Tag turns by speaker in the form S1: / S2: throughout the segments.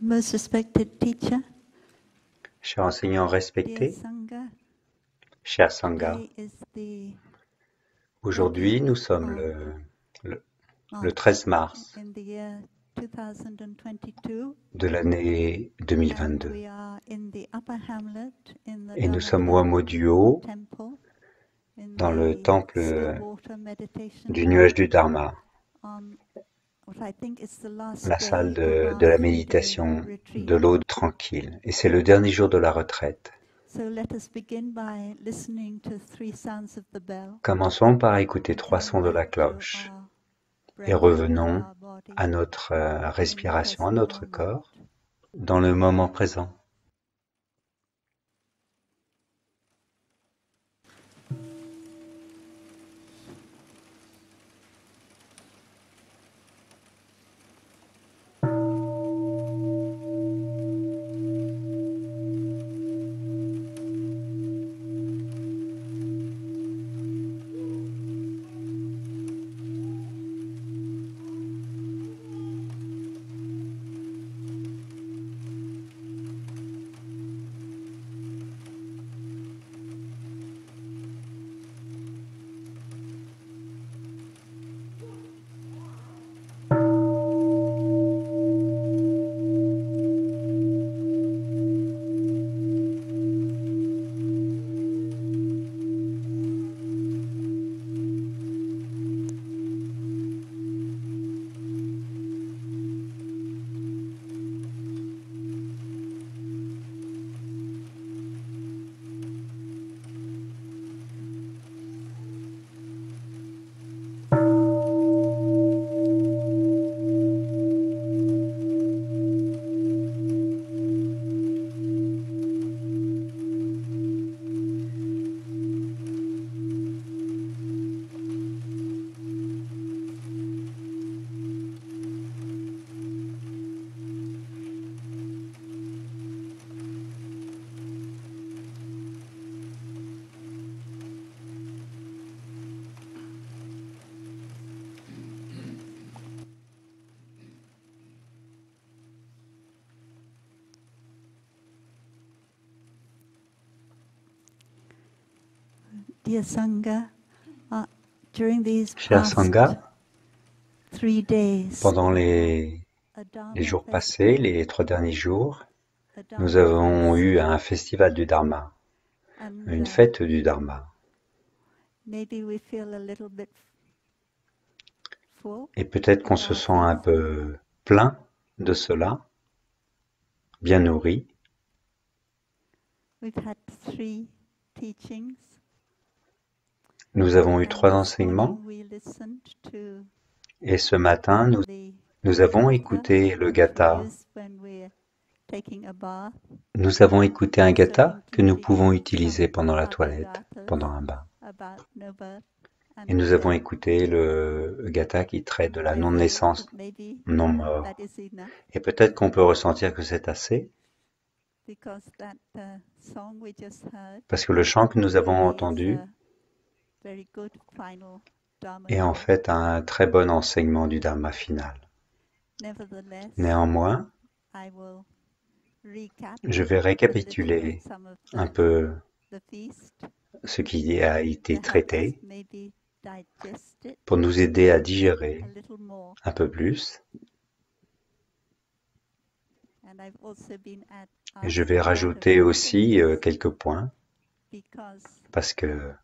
S1: Most respected teacher,
S2: Cher enseignant
S1: dear
S2: respecté,
S1: Sangha,
S2: cher Sangha,
S1: today is the
S2: aujourd'hui nous
S1: 13th
S2: sommes
S1: of
S2: le
S1: March
S2: 13 mars
S1: in the year 2022,
S2: de l'année
S1: and
S2: 2022
S1: we are in the upper hamlet in the
S2: et nous sommes au
S1: Dharmakaya
S2: hameau du Haut
S1: temple in
S2: dans le
S1: the
S2: temple
S1: Stillwater meditation
S2: du nuage
S1: hall
S2: du Dharma,
S1: on what I think is the last
S2: la salle
S1: day of
S2: de
S1: our
S2: la
S1: 3-day
S2: méditation de
S1: retreat.
S2: l'eau tranquille. Et c'est le dernier jour de la retraite.
S1: So let us begin by listening to 3 sounds of the bell
S2: Commençons par écouter
S1: and
S2: 3
S1: coming
S2: sons de
S1: back
S2: la
S1: to
S2: cloche
S1: our
S2: et
S1: breath and
S2: revenons
S1: our body
S2: à notre
S1: in the
S2: respiration, à
S1: present
S2: notre
S1: moment.
S2: corps, dans le moment présent.
S1: Dear Sangha, during these
S2: Cher
S1: past
S2: Sangha,
S1: 3 days,
S2: pendant les
S1: a Dharma
S2: jours passés,
S1: festival,
S2: les 3 derniers jours,
S1: a
S2: nous
S1: Dharma
S2: avons
S1: feast,
S2: eu un festival du Dharma,
S1: and
S2: une fête du Dharma.
S1: maybe we feel a little bit full
S2: Et peut-être qu'on
S1: with
S2: se
S1: our
S2: sent un
S1: feast.
S2: peu plein de cela, bien nourri.
S1: We've had 3 teachings.
S2: Nous avons eu 3
S1: And this
S2: enseignements
S1: morning we listened to
S2: et ce matin,
S1: the
S2: nous avons
S1: gatha,
S2: écouté le
S1: which we
S2: gatha.
S1: use when we're taking a bath.
S2: Nous avons écouté un
S1: Also
S2: gatha que nous
S1: including
S2: pouvons utiliser
S1: some
S2: pendant la
S1: other
S2: toilette,
S1: gathas
S2: pendant un bain.
S1: about no birth
S2: Et
S1: and no
S2: nous avons
S1: death.
S2: écouté le gatha qui traite de la
S1: I feel
S2: non-naissance,
S1: that maybe
S2: non-mort.
S1: that is enough,
S2: Et peut-être qu'on peut ressentir que c'est assez,
S1: because that song we just heard
S2: parce que le chant que nous avons
S1: really is
S2: entendu
S1: a very good final Dharma
S2: est en
S1: talk.
S2: fait un très bon enseignement du Dharma final.
S1: Nevertheless,
S2: Néanmoins,
S1: I will recap
S2: je vais
S1: a little bit
S2: récapituler
S1: some of
S2: un peu
S1: the feast
S2: ce qui a été
S1: to help us
S2: traité
S1: maybe digest it
S2: pour nous aider à
S1: a
S2: digérer
S1: little more.
S2: un peu plus.
S1: And I've also been
S2: Et je
S1: asked
S2: vais
S1: a lot of
S2: rajouter aussi
S1: questions
S2: quelques points
S1: because
S2: parce que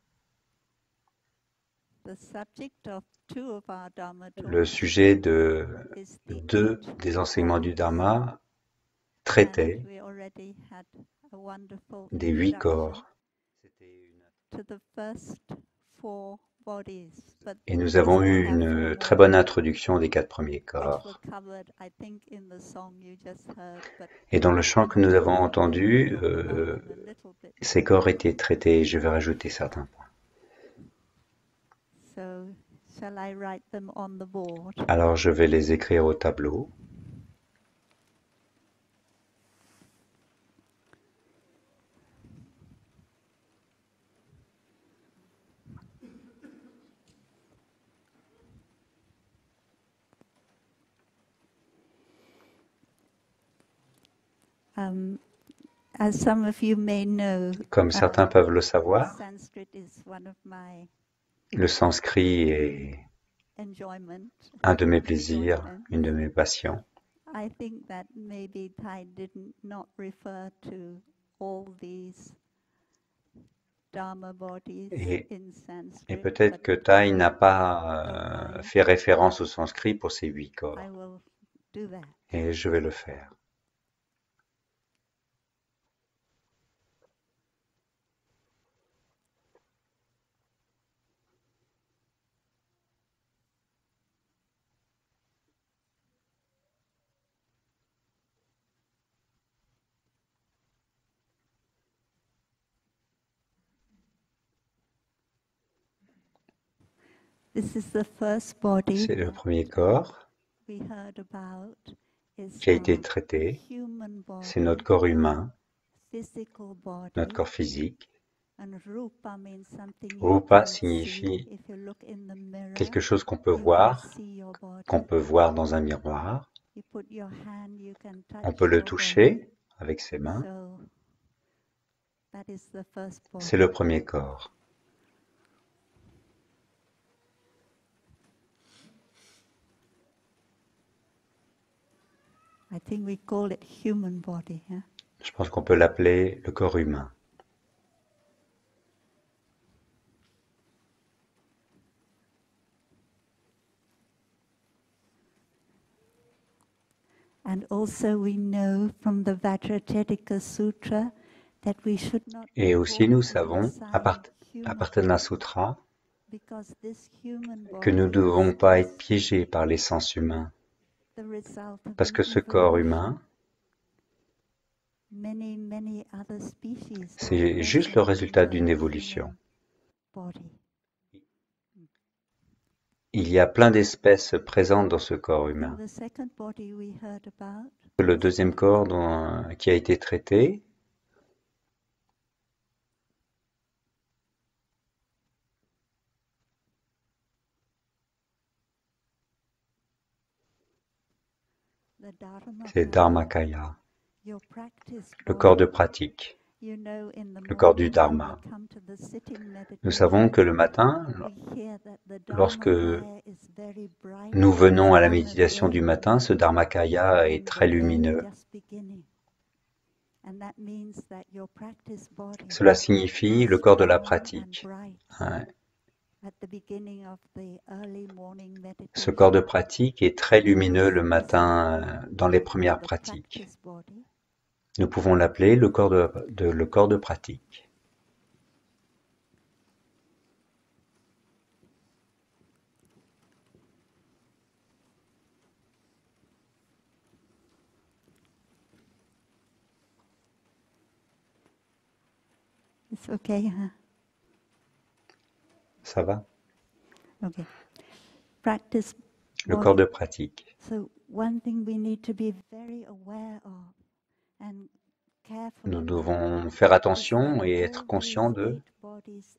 S1: the subject of 2 of our Dharma
S2: le
S1: talks
S2: sujet de
S1: is the
S2: 2
S1: 8
S2: des enseignements du
S1: cords,
S2: Dharma
S1: and
S2: traitait
S1: we already had a wonderful
S2: des 8
S1: introduction
S2: corps.
S1: to the first 4 bodies, but
S2: Et nous
S1: we
S2: avons
S1: still
S2: eu
S1: have 4
S2: une très
S1: more,
S2: bonne introduction des 4 premiers
S1: which were
S2: corps.
S1: covered, I think, in the song you just heard, but
S2: Et dans le
S1: I'm
S2: chant que
S1: going
S2: nous avons
S1: to
S2: entendu,
S1: talk about them a little bit
S2: ces
S1: more.
S2: corps étaient traités. Je vais rajouter certains points.
S1: So, shall I write them on the board?
S2: Alors je vais les écrire au tableau.
S1: As some of you may know,
S2: Comme certains peuvent le savoir,
S1: Sanskrit is one of my
S2: le sanskrit est
S1: enjoyment.
S2: un de mes plaisirs, une de mes passions.
S1: I think that maybe Thai did not refer to all these Dharma bodies
S2: Et
S1: in
S2: Et
S1: Sanskrit,
S2: peut-être que
S1: but
S2: Thaï n'a pas fait référence au sanskrit pour ces 8 corps.
S1: I will do that.
S2: Et je vais le faire.
S1: This is the first body
S2: C'est le premier corps
S1: we heard about. Is
S2: qui a été
S1: our
S2: traité.
S1: human
S2: C'est
S1: body,
S2: notre corps humain,
S1: physical body.
S2: notre corps physique.
S1: And rupa means something you
S2: Rupa
S1: can
S2: signifie
S1: see. If you look in the mirror,
S2: quelque chose qu'on peut
S1: you can
S2: voir,
S1: see your body.
S2: qu'on peut voir dans un miroir.
S1: You put your hand, you can touch
S2: On peut le
S1: your
S2: toucher
S1: body.
S2: avec ses mains.
S1: So, that is the first body.
S2: C'est le premier corps.
S1: I think we call it human body. Yeah?
S2: Je pense qu'on peut l'appeler le corps humain.
S1: And also we know from the Vajrayetika Sutra that we should not
S2: Et aussi nous
S1: fall
S2: savons, à
S1: inside human
S2: Apartana Sutra,
S1: because this human
S2: que nous ne
S1: body
S2: devons
S1: is
S2: pas
S1: just
S2: être piégés par les sens humains.
S1: the result of
S2: Parce
S1: an
S2: que ce corps
S1: evolution.
S2: humain,
S1: Many other species
S2: c'est
S1: are
S2: juste le
S1: present
S2: résultat
S1: in the
S2: d'une évolution.
S1: human body.
S2: Il y a plein d'espèces présentes dans ce corps
S1: And
S2: humain.
S1: the second body we heard about
S2: Le deuxième corps qui a été traité,
S1: the Dharma
S2: c'est Dharmakaya,
S1: your practice
S2: le
S1: body.
S2: corps de pratique,
S1: You know, in the
S2: le corps du
S1: morning when
S2: Dharma.
S1: we come to the sitting
S2: Nous savons
S1: meditation,
S2: que le matin,
S1: we hear that the
S2: lorsque
S1: Dharmakaya is very bright,
S2: nous venons à la
S1: sun is
S2: méditation du
S1: burning,
S2: matin, ce Dharmakaya
S1: and
S2: est
S1: the
S2: très
S1: day is
S2: lumineux.
S1: just beginning. And that means that your practice body
S2: Cela signifie
S1: is
S2: le corps de la
S1: strong and
S2: pratique.
S1: bright
S2: Hein.
S1: at the beginning of the early morning
S2: Ce
S1: meditation.
S2: corps de pratique est très lumineux le
S1: This is
S2: matin
S1: what
S2: dans les
S1: we call
S2: premières
S1: the
S2: pratiques.
S1: practice body.
S2: Nous pouvons l'appeler le corps de pratique.
S1: It's okay, huh?
S2: Ça va?
S1: Okay. Practice
S2: Le
S1: body.
S2: corps de pratique.
S1: So one thing we need to be very aware of and careful
S2: Nous
S1: about
S2: devons faire
S1: is
S2: attention
S1: that
S2: et
S1: all
S2: être conscients
S1: these
S2: de
S1: 8 bodies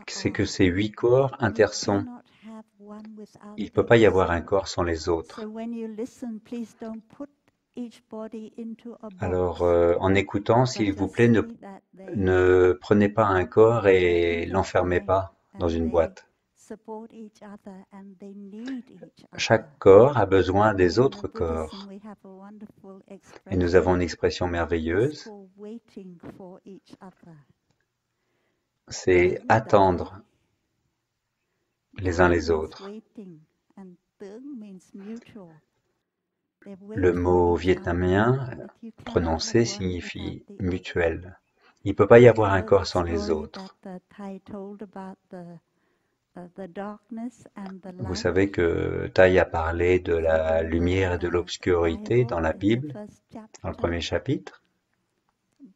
S2: c'est que
S1: interact.
S2: ces 8 corps
S1: You
S2: intersont.
S1: cannot have one without
S2: Il ne
S1: the
S2: peut pas y avoir un
S1: other.
S2: corps sans les autres.
S1: So when you listen, please don't put each body into a box.
S2: Alors, en écoutant,
S1: but
S2: s'il vous
S1: just
S2: plaît,
S1: see that they
S2: ne prenez pas un corps et l'enfermez
S1: intertwine
S2: pas dans
S1: and
S2: une
S1: they
S2: boîte.
S1: support each other and they need each other.
S2: Chaque corps a besoin
S1: And
S2: des
S1: in
S2: autres
S1: the Buddhism,
S2: corps.
S1: we have a wonderful
S2: Et nous avons une
S1: expression.
S2: expression
S1: It's
S2: merveilleuse,
S1: for waiting for each other.
S2: c'est
S1: Teng
S2: attendre les uns
S1: Teng
S2: les
S1: means
S2: autres.
S1: waiting, and Teng means mutual. They wait
S2: Le
S1: for
S2: mot
S1: each other,
S2: vietnamien
S1: but you cannot
S2: prononcé
S1: have one
S2: signifie
S1: without the
S2: mutuel. Il ne peut pas y avoir un
S1: You know
S2: corps
S1: the
S2: sans les
S1: story
S2: autres.
S1: that Thai told about the darkness and the
S2: Vous
S1: light
S2: savez que Thaï a parlé de la
S1: in
S2: lumière et de
S1: the
S2: l'obscurité dans la
S1: Bible, in the
S2: Bible,
S1: first
S2: dans le
S1: chapter.
S2: premier chapitre.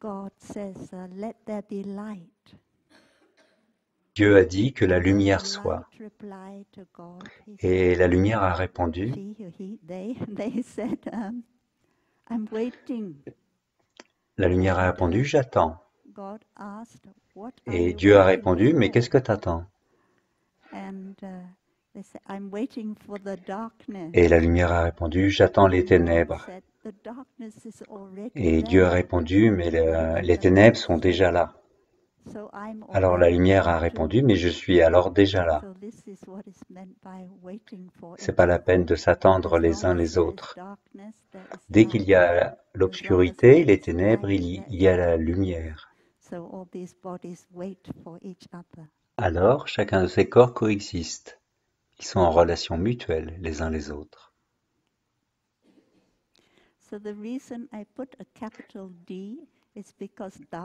S1: God says, "Let there be light."
S2: Dieu a dit que la
S1: And then
S2: lumière
S1: the
S2: soit.
S1: light replied to God. He
S2: Et
S1: said,
S2: la lumière a répondu,
S1: they said, "I'm waiting."
S2: la lumière a répondu, j'attends.
S1: God asked, "What are
S2: Et
S1: you
S2: Dieu a
S1: waiting
S2: répondu, mais
S1: for?"
S2: qu'est-ce que t'attends?
S1: And they said, "I'm waiting for the darkness."
S2: Et la lumière a répondu, j'attends les
S1: And God
S2: ténèbres.
S1: said, "The
S2: Et Dieu a répondu, mais les ténèbres sont déjà là. Alors la lumière a répondu, mais je suis alors déjà là. C'est pas la peine de s'attendre les uns les autres. Dès qu'il y a l'obscurité, les ténèbres, il y a la lumière. Alors, chacun de ces corps coexiste. Ils sont en relation mutuelle les uns les autres.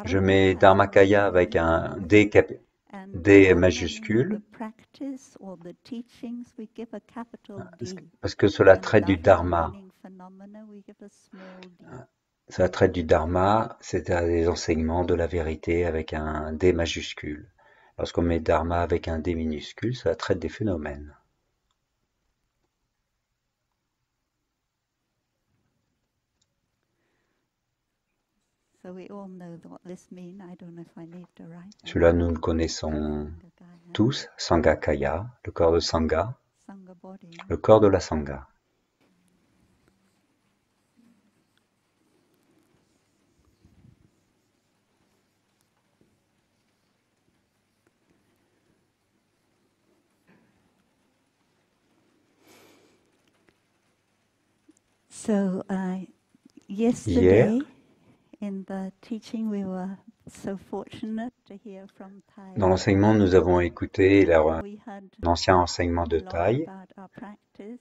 S2: Je mets Dharmakaya avec un D majuscule parce que cela traite du Dharma. Cela traite du Dharma, c'est-à-dire des enseignements de la vérité avec un D majuscule. Lorsqu'on met Dharma avec un D minuscule, cela traite des phénomènes. Cela nous le connaissons tous, Sangakaya, le corps de Sangha, le corps de la Sangha.
S1: So, yesterday, in the teaching, we were so fortunate to hear from Thai.
S2: Dans l'enseignement, nous avons écouté
S1: We heard
S2: l'ancien enseignement de
S1: a lot
S2: Thaï.
S1: about our practice,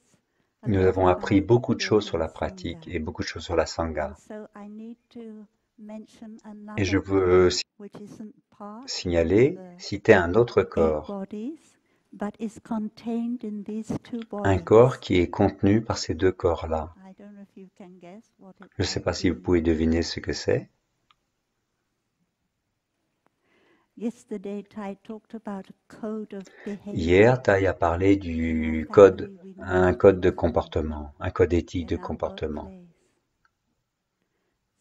S1: a
S2: Nous
S1: lot
S2: avons appris
S1: about
S2: beaucoup de choses sur la
S1: the
S2: pratique
S1: Sangha.
S2: et beaucoup de choses sur la Sangha.
S1: And so I need to mention
S2: Et je
S1: another
S2: veux
S1: body, which isn't part of
S2: signaler,
S1: the
S2: citer un autre
S1: 8
S2: corps,
S1: bodies, but is contained in these 2
S2: un
S1: bodies.
S2: corps qui est contenu par ces deux corps-là.
S1: I don't know if you can guess what it
S2: Je ne sais
S1: might
S2: pas si vous
S1: be.
S2: pouvez deviner ce que c'est.
S1: Yesterday, Thai talked about a code of behavior.
S2: Hier, Thaï a parlé du code, un code de comportement, un code éthique de
S1: in our
S2: comportement.
S1: workplace.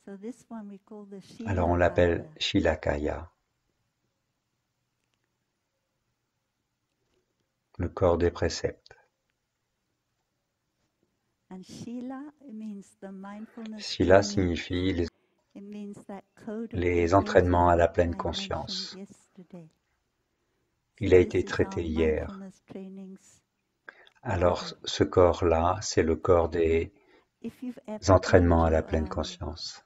S1: So this one we call the
S2: Alors on l'appelle
S1: Shilakaya.
S2: Shilakaya, le corps des préceptes.
S1: And Shila means the mindfulness
S2: Shila
S1: training.
S2: signifie
S1: It means that code of
S2: les entraînements à la pleine
S1: behavior I
S2: conscience.
S1: mentioned yesterday.
S2: Il
S1: So
S2: a
S1: this
S2: été
S1: is our
S2: traité hier.
S1: mindfulness trainings.
S2: Alors ce corps-là, c'est le corps des
S1: If you've ever
S2: entraînements à
S1: been
S2: la
S1: to,
S2: pleine conscience.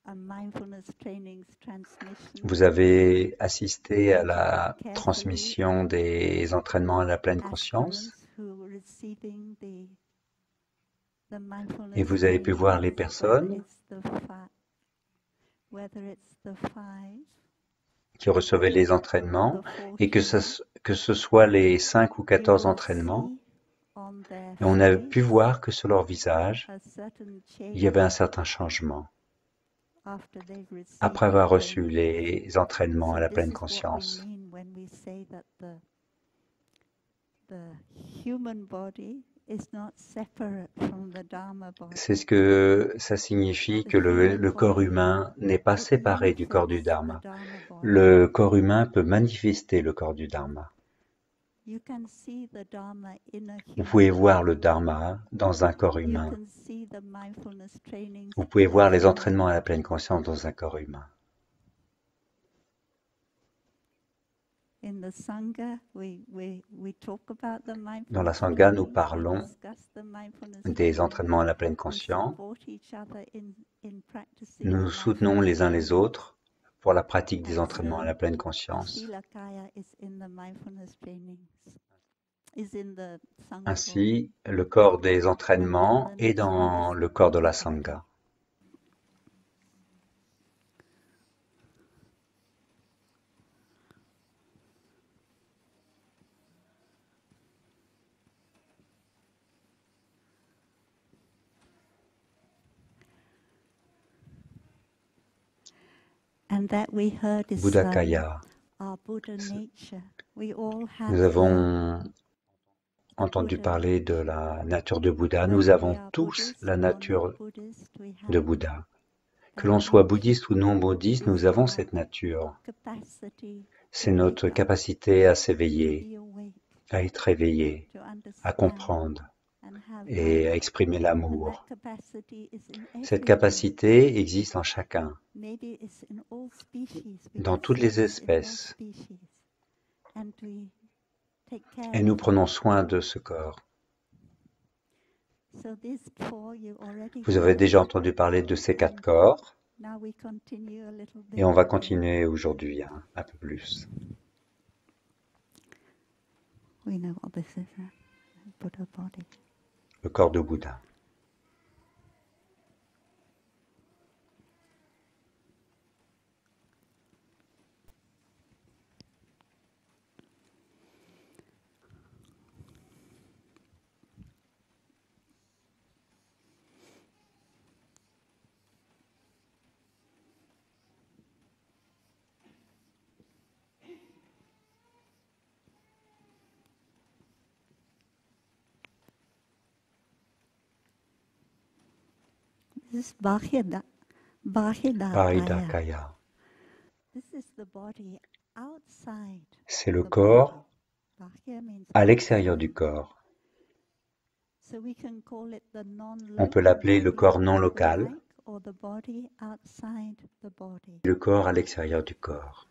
S1: a mindfulness trainings transmission,
S2: Vous avez assisté à la transmission des entraînements à la pleine conscience
S1: aspirants who were receiving the mindfulness
S2: et vous avez pu voir les
S1: trainings,
S2: personnes
S1: whether it's the 5,
S2: qui recevaient les entraînements
S1: the
S2: et que
S1: 14,
S2: ce soit les 5 ou
S1: you
S2: 14
S1: will
S2: entraînements.
S1: see on their
S2: Et on a
S1: face
S2: pu voir que sur leur visage,
S1: a certain
S2: il y avait un
S1: change
S2: certain changement
S1: after they've received
S2: après
S1: the
S2: avoir reçu
S1: training.
S2: les entraînements à
S1: So
S2: la
S1: this
S2: pleine
S1: is what we
S2: conscience.
S1: mean when we say that the human body is not separate from the Dharma body.
S2: C'est ce que ça signifie que le corps humain n'est pas
S1: It
S2: séparé du corps du
S1: manifests
S2: Dharma.
S1: the Dharma body.
S2: Le corps humain peut manifester le corps du Dharma.
S1: You can see the Dharma in a
S2: Vous
S1: human
S2: pouvez voir
S1: body.
S2: le Dharma dans un corps
S1: You
S2: humain.
S1: can see the mindfulness trainings
S2: Vous pouvez
S1: in a
S2: voir les
S1: human
S2: entraînements à la
S1: body.
S2: pleine conscience dans un corps humain.
S1: In the Sangha, we talk about the
S2: Dans la
S1: mindfulness
S2: Sangha, nous
S1: trainings, we
S2: parlons
S1: discuss the mindfulness
S2: des
S1: trainings,
S2: entraînements à la pleine
S1: we
S2: conscience.
S1: support each other in practicing
S2: Nous
S1: the
S2: nous soutenons
S1: mindfulness
S2: les uns les
S1: trainings.
S2: autres pour la pratique des
S1: And
S2: entraînements à
S1: so
S2: la pleine
S1: the
S2: conscience.
S1: Shilakaya is in the mindfulness trainings, is in the Sangha body.
S2: Ainsi, le corps des entraînements est dans le corps de la Sangha.
S1: And that we heard is
S2: Buddhakaya.
S1: our Buddha nature. We all have
S2: Nous avons entendu parler de la nature de Bouddha. Nous avons tous la nature de Bouddha. Que l'on soit bouddhiste ou non bouddhiste, nous avons cette nature. C'est notre capacité à s'éveiller, à être éveillé, à comprendre, et à exprimer l'amour. Cette capacité existe en chacun, dans toutes les espèces, et nous prenons soin de ce corps. Vous avez déjà entendu parler de ces 4 corps, et on va continuer aujourd'hui un peu plus. Le corps de Bouddha.
S1: This is Bahidakaya.
S2: Paridakaya. C'est le corps à l'extérieur du corps. On peut l'appeler le corps non local, le corps à l'extérieur du corps.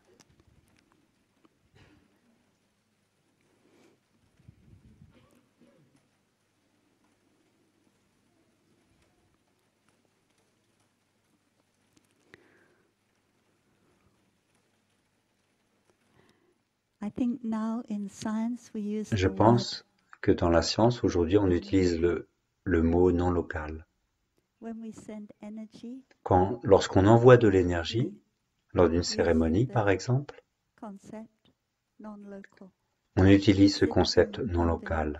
S2: Je pense que dans la science, aujourd'hui, on utilise le mot non local. Lorsqu'on envoie de l'énergie, lors d'une cérémonie par exemple, on utilise ce concept non local.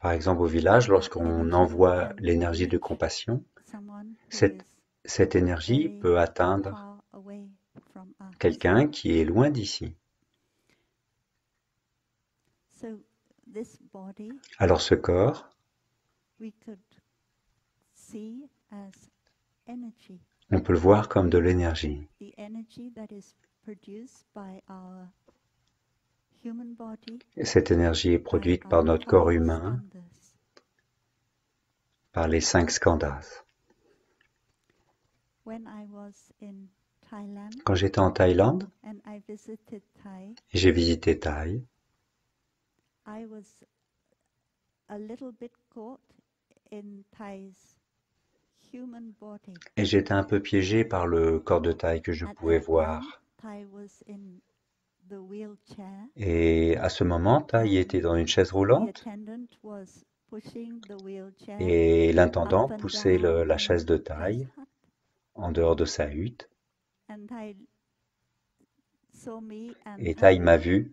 S2: Par exemple, au village, lorsqu'on envoie l'énergie de compassion, cette énergie peut atteindre quelqu'un qui est loin d'ici. Alors ce corps, on peut le voir comme de l'énergie. Cette énergie est produite par notre corps humain, par les 5 skandhas. Quand j'étais en Thaïlande, et j'ai visité Thaï, et j'étais un peu piégé par le corps de Thaï que je pouvais voir. Et à ce moment, Thaï était dans une chaise roulante et l'intendant poussait la chaise de Thaï en dehors de sa hutte. Et Thaï m'a vu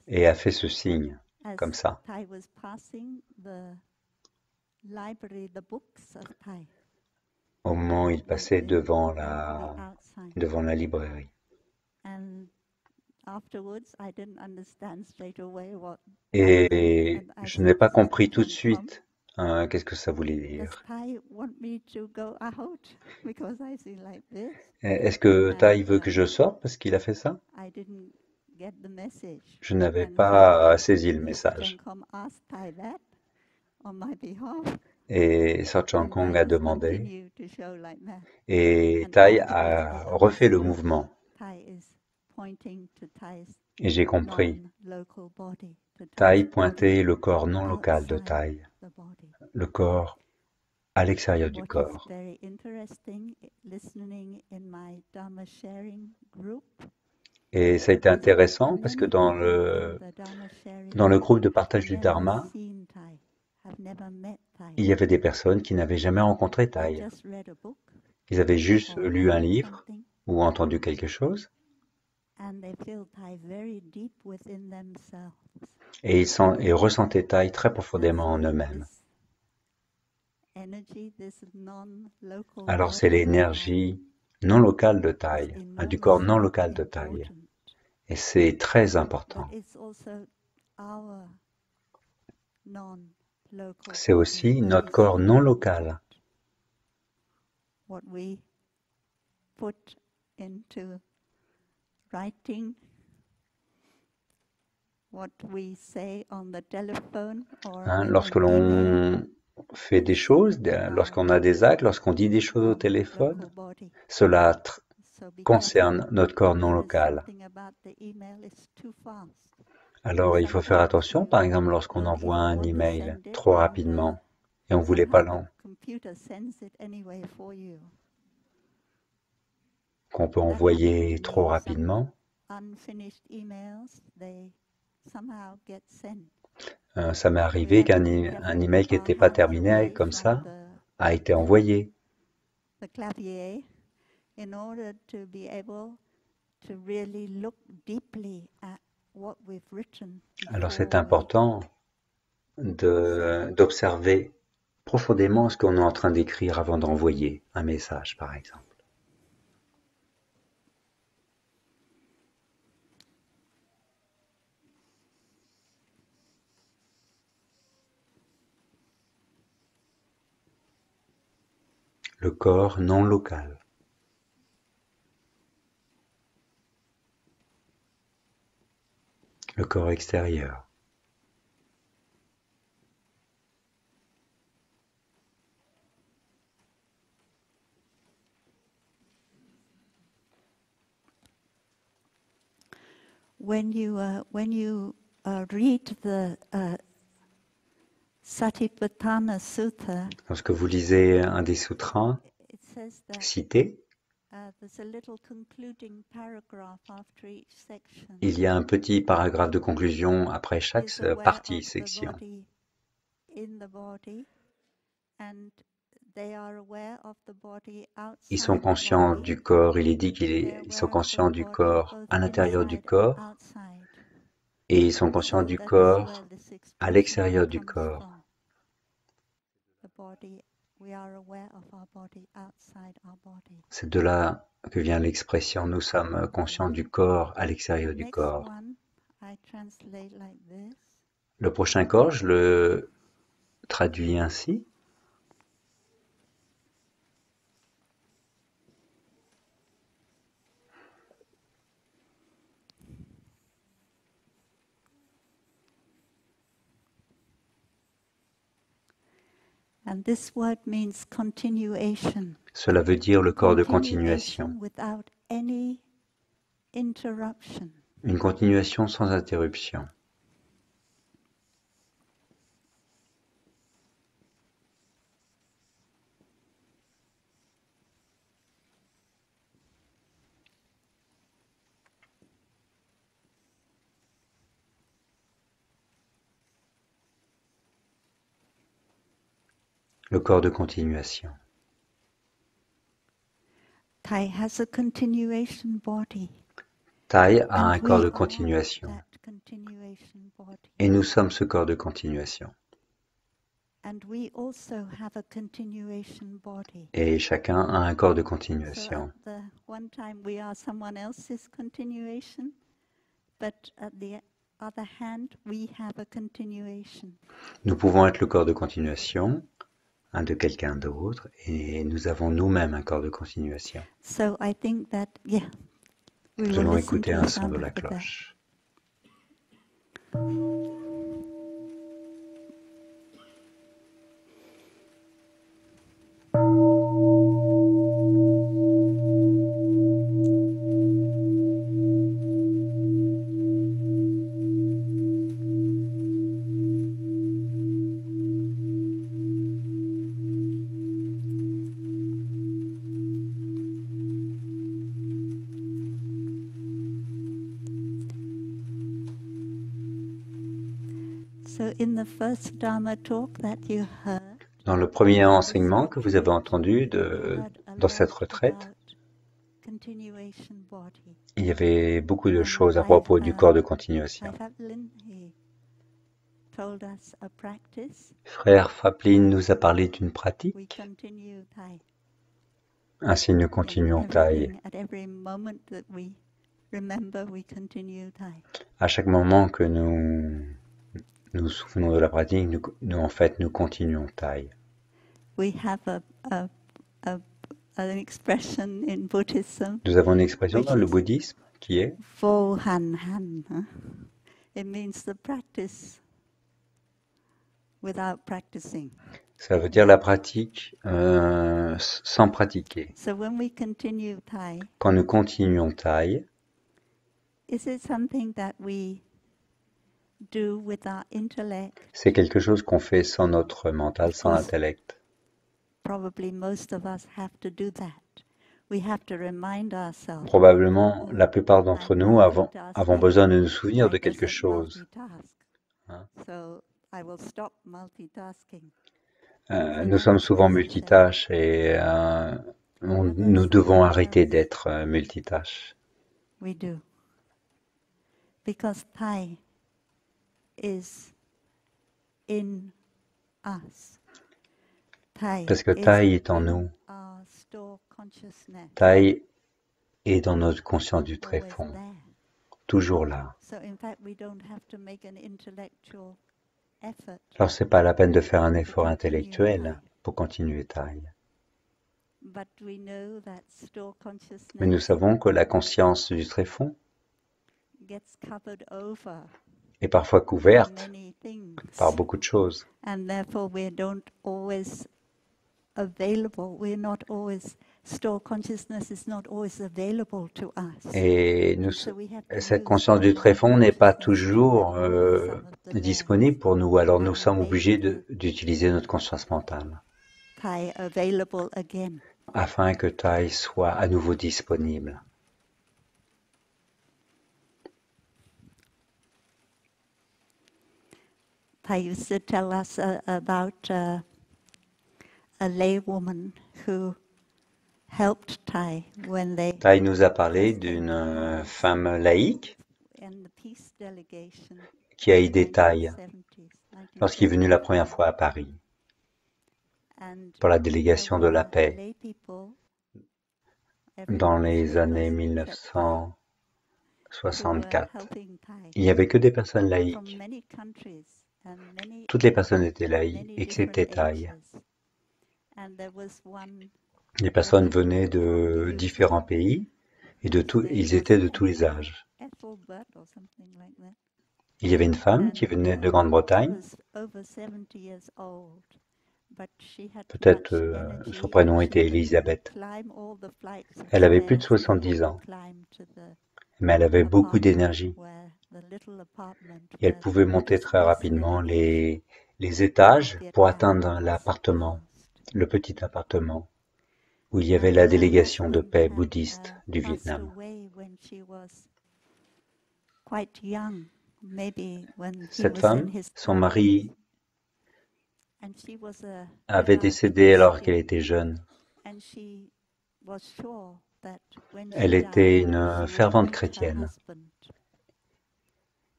S2: et a fait ce signe, comme ça. Au moment où il passait devant la librairie. Et je n'ai pas compris tout de suite qu'est-ce que ça voulait dire. Est-ce que Thaï veut que je sorte parce qu'il a fait ça? Je n'avais pas saisi le message. Et Sachen Kong a demandé, et Thaï a refait le mouvement. Et j'ai compris. Thaï pointait le corps non local de Thaï, le corps à l'extérieur du corps. Et ça a été intéressant parce que dans le groupe de partage du Dharma, il y avait des personnes qui n'avaient jamais rencontré Thaï. Ils avaient juste lu un livre ou entendu quelque chose. Et ils ressentaient Thaï très profondément en eux-mêmes. Alors c'est l'énergie non locale de Thaï, du corps non local de Thaï. Et c'est très important. C'est aussi notre corps non local.
S1: writing what we say on the telephone or
S2: Hein,
S1: in
S2: lorsque
S1: an email
S2: l'on fait des choses, lorsqu'on a des actes, lorsqu'on dit des choses au
S1: of
S2: téléphone,
S1: local body.
S2: cela
S1: So be careful
S2: concerne notre corps non
S1: because
S2: local.
S1: something about the email is too fast.
S2: Alors il faut faire
S1: Sometimes
S2: attention,
S1: you
S2: par exemple, lorsqu'on
S1: don't
S2: envoie
S1: even
S2: un
S1: want to
S2: email
S1: send it
S2: trop
S1: and
S2: rapidement et on voulait pas
S1: somehow the
S2: l'en,
S1: computer sends it anyway for you.
S2: qu'on peut
S1: That happened
S2: envoyer
S1: to
S2: trop
S1: me. Some
S2: rapidement.
S1: unfinished emails, they somehow get sent.
S2: Ça m'est
S1: We
S2: arrivé
S1: have to
S2: qu'un
S1: be
S2: un
S1: careful
S2: email
S1: keep
S2: qui
S1: our
S2: n'était pas
S1: hands
S2: terminé
S1: away
S2: comme
S1: from
S2: ça a été envoyé.
S1: the clavier in order to be able to really look deeply at what we've written
S2: Alors c'est
S1: before we
S2: important d'observer profondément ce qu'on est en train d'écrire avant d'envoyer un message, par exemple. Le corps non local. Le corps extérieur.
S1: when you read the Satipatthana Sutta,
S2: Lorsque vous lisez un des sutras
S1: it says that
S2: cités,
S1: there's a little concluding paragraph after each section.
S2: il y a un petit paragraphe de conclusion après chaque
S1: Is aware
S2: partie,
S1: of the
S2: section.
S1: body in the body, and they are aware of the body
S2: Ils sont
S1: outside the
S2: conscients
S1: body.
S2: du corps, il est dit
S1: They're
S2: ils sont
S1: aware of
S2: conscients
S1: the
S2: du
S1: body
S2: corps
S1: both
S2: à l'intérieur du
S1: inside and
S2: corps
S1: outside.
S2: et ils sont conscients
S1: So
S2: du
S1: that is where
S2: corps
S1: this
S2: à
S1: expression
S2: l'extérieur du
S1: comes
S2: corps.
S1: from. The body, we are aware of our body outside our body.
S2: C'est de là que vient l'expression nous sommes conscients du corps à l'extérieur du
S1: Next
S2: corps.
S1: one, I translate like this.
S2: Le prochain corps, je le traduis ainsi.
S1: And this word means continuation.
S2: Cela veut dire le corps de continuation.
S1: Without any interruption.
S2: Une continuation sans interruption. Le corps de continuation.
S1: Thai has a continuation body.
S2: Thaï a un
S1: And
S2: corps
S1: we
S2: de
S1: are
S2: continuation.
S1: that continuation body.
S2: Et nous sommes ce corps de continuation.
S1: And we also have a continuation body.
S2: Et chacun a un corps de
S1: So
S2: continuation.
S1: at the one time we are someone else's continuation, but at the other hand we have a continuation.
S2: Nous pouvons être le corps de continuation, un de quelqu'un d'autre, et nous avons nous-mêmes un corps de continuation.
S1: So I think that, yeah, we
S2: Nous
S1: will
S2: allons
S1: listen
S2: écouter
S1: to
S2: un
S1: the
S2: son
S1: sound
S2: de la
S1: of the bell.
S2: cloche.
S1: So in the first Dharma talk that you heard,
S2: Dans le premier enseignement que vous avez entendu
S1: you heard a
S2: dans cette
S1: lot
S2: retraite,
S1: about continuation body.
S2: il y avait beaucoup de
S1: And
S2: choses à propos du corps de continuation.
S1: Thai Phaplin, he told us a practice.
S2: Frère Faplin nous a parlé d'une
S1: We
S2: pratique,
S1: continue Thai.
S2: ainsi nous
S1: In
S2: continuons Thaï.
S1: at every moment that we remember, we continue Thai.
S2: À chaque moment que nous nous souvenons de la pratique, nous continuons Thaï.
S1: We have an expression in Buddhism
S2: Nous avons une expression
S1: which
S2: dans le
S1: is
S2: bouddhisme qui est
S1: Vo Han Han. It means the practice without practicing.
S2: Ça veut dire la pratique sans pratiquer.
S1: So when we continue Thai,
S2: Quand nous continuons Thaï,
S1: is it something that we do with our intellect?
S2: c'est quelque chose qu'on fait sans notre mental, sans l'intellect.
S1: Probably most of us have to do that. We have to remind ourselves.
S2: Probablement, la plupart d'entre nous avons besoin de nous souvenir de quelque chose. Hein?
S1: So I will stop multitasking.
S2: Nous sommes souvent multitâches et nous devons arrêter d'être multitâches.
S1: We do. Because Thai is in us.
S2: Parce que Thaï est en nous. Thaï est dans notre conscience du tréfonds, toujours là. Alors c'est pas la peine de faire un effort intellectuel pour continuer Thaï. Mais nous savons que la conscience du tréfonds est parfois couverte par beaucoup de choses. Et cette conscience du tréfonds n'est pas toujours disponible pour nous, alors nous sommes obligés d'utiliser notre conscience mentale afin que Thaï soit à nouveau disponible.
S1: Thai used to tell us about a laywoman who helped Thai when they
S2: Thaï nous a parlé d'une femme laïque qui a aidé Thaï lorsqu'il est venu la première fois à Paris pour la délégation de la paix dans les années 1964. Il n'y avait que des personnes laïques. Toutes les personnes étaient laïques, excepté Thaï. Les personnes venaient de différents pays et ils étaient de tous les âges. Il y avait une femme qui venait de Grande-Bretagne. Peut-être son prénom était Elisabeth. Elle avait plus de 70 ans, mais elle avait beaucoup d'énergie. Et elle pouvait monter très rapidement les étages pour atteindre l'appartement, le petit appartement, où il y avait la délégation de paix bouddhiste du Vietnam. Cette femme, son mari avait décédé alors qu'elle était jeune. Elle était une fervente chrétienne.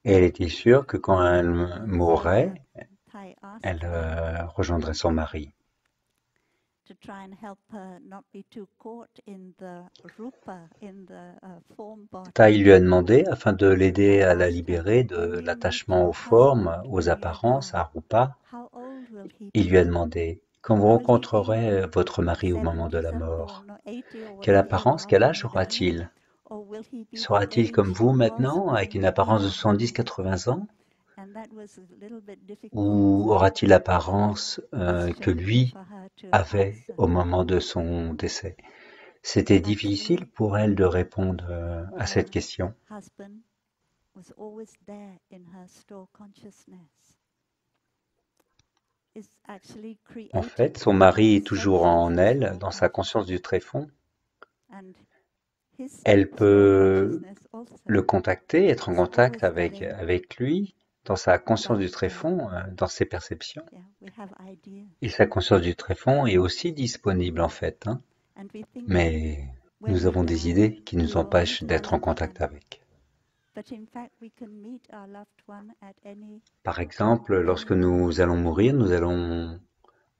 S2: Et elle était sûre que quand elle mourrait, elle rejoindrait son mari. Thaï lui a demandé, afin de l'aider à la libérer de l'attachement aux formes, aux apparences, à Rupa, il lui a demandé, quand vous rencontrerez votre mari au moment de la mort, quelle apparence, quel âge aura-t-il? Sera-t-il comme vous maintenant, avec une apparence de 70-80 ans? Ou aura-t-il l'apparence que lui avait au moment de son décès? C'était difficile pour elle de répondre à cette question. En fait, son mari est toujours en elle, dans sa conscience du tréfonds. Elle peut le contacter, être en contact avec lui, dans sa conscience du tréfonds, dans ses perceptions. Et sa conscience du tréfonds est aussi disponible en fait, hein. Mais nous avons des idées qui nous empêchent d'être en contact avec. Par exemple, lorsque nous allons mourir, nous allons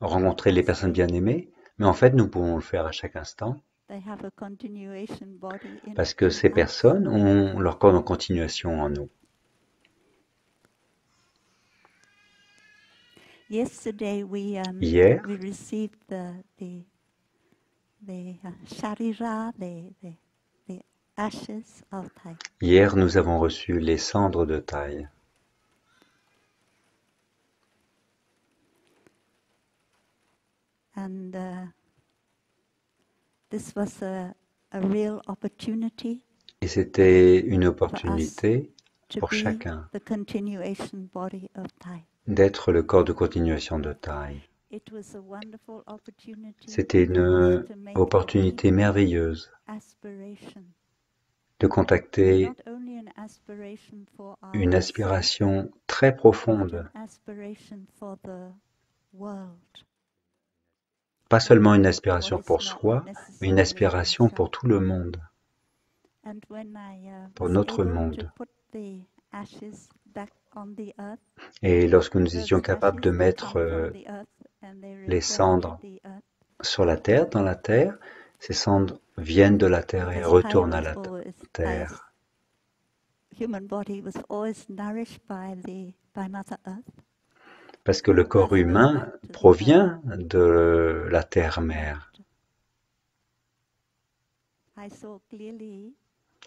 S2: rencontrer les personnes bien-aimées, mais en fait nous pouvons le faire à chaque instant. Parce que ces personnes ont leur corps en continuation en nous. Hier,
S1: ashes of Thai.
S2: Hier, nous avons reçu les cendres de Thaï.
S1: And this was a real opportunity
S2: Et c'était une
S1: for us
S2: opportunité
S1: to
S2: pour
S1: be
S2: chacun
S1: the continuation body of Thai.
S2: d'être le corps de continuation de Thaï.
S1: It was a wonderful opportunity
S2: C'était
S1: for us
S2: une
S1: to make a
S2: opportunité
S1: deep
S2: merveilleuse
S1: aspiration,
S2: de
S1: and
S2: contacter
S1: not only an aspiration for
S2: une
S1: ourselves,
S2: aspiration très
S1: but
S2: profonde,
S1: an aspiration for the world.
S2: pas seulement une
S1: What
S2: aspiration
S1: is
S2: pour
S1: not
S2: soi, mais une
S1: necessarily
S2: aspiration pour
S1: ourselves.
S2: tout le monde,
S1: And when I
S2: pour
S1: was
S2: notre
S1: able to
S2: monde.
S1: put the ashes back on the earth,
S2: Et lorsque nous étions
S1: those
S2: capables de
S1: ashes, they
S2: mettre
S1: come from the earth and they
S2: les
S1: return to
S2: cendres
S1: the earth.
S2: sur la terre, dans la terre, ces cendres viennent de la terre et
S1: Because
S2: retournent à la
S1: Thai's
S2: terre.
S1: human body was always nourished by Mother Earth.
S2: Parce que le corps
S1: Earth goes
S2: humain
S1: back to the
S2: provient de la terre-mère.
S1: I saw clearly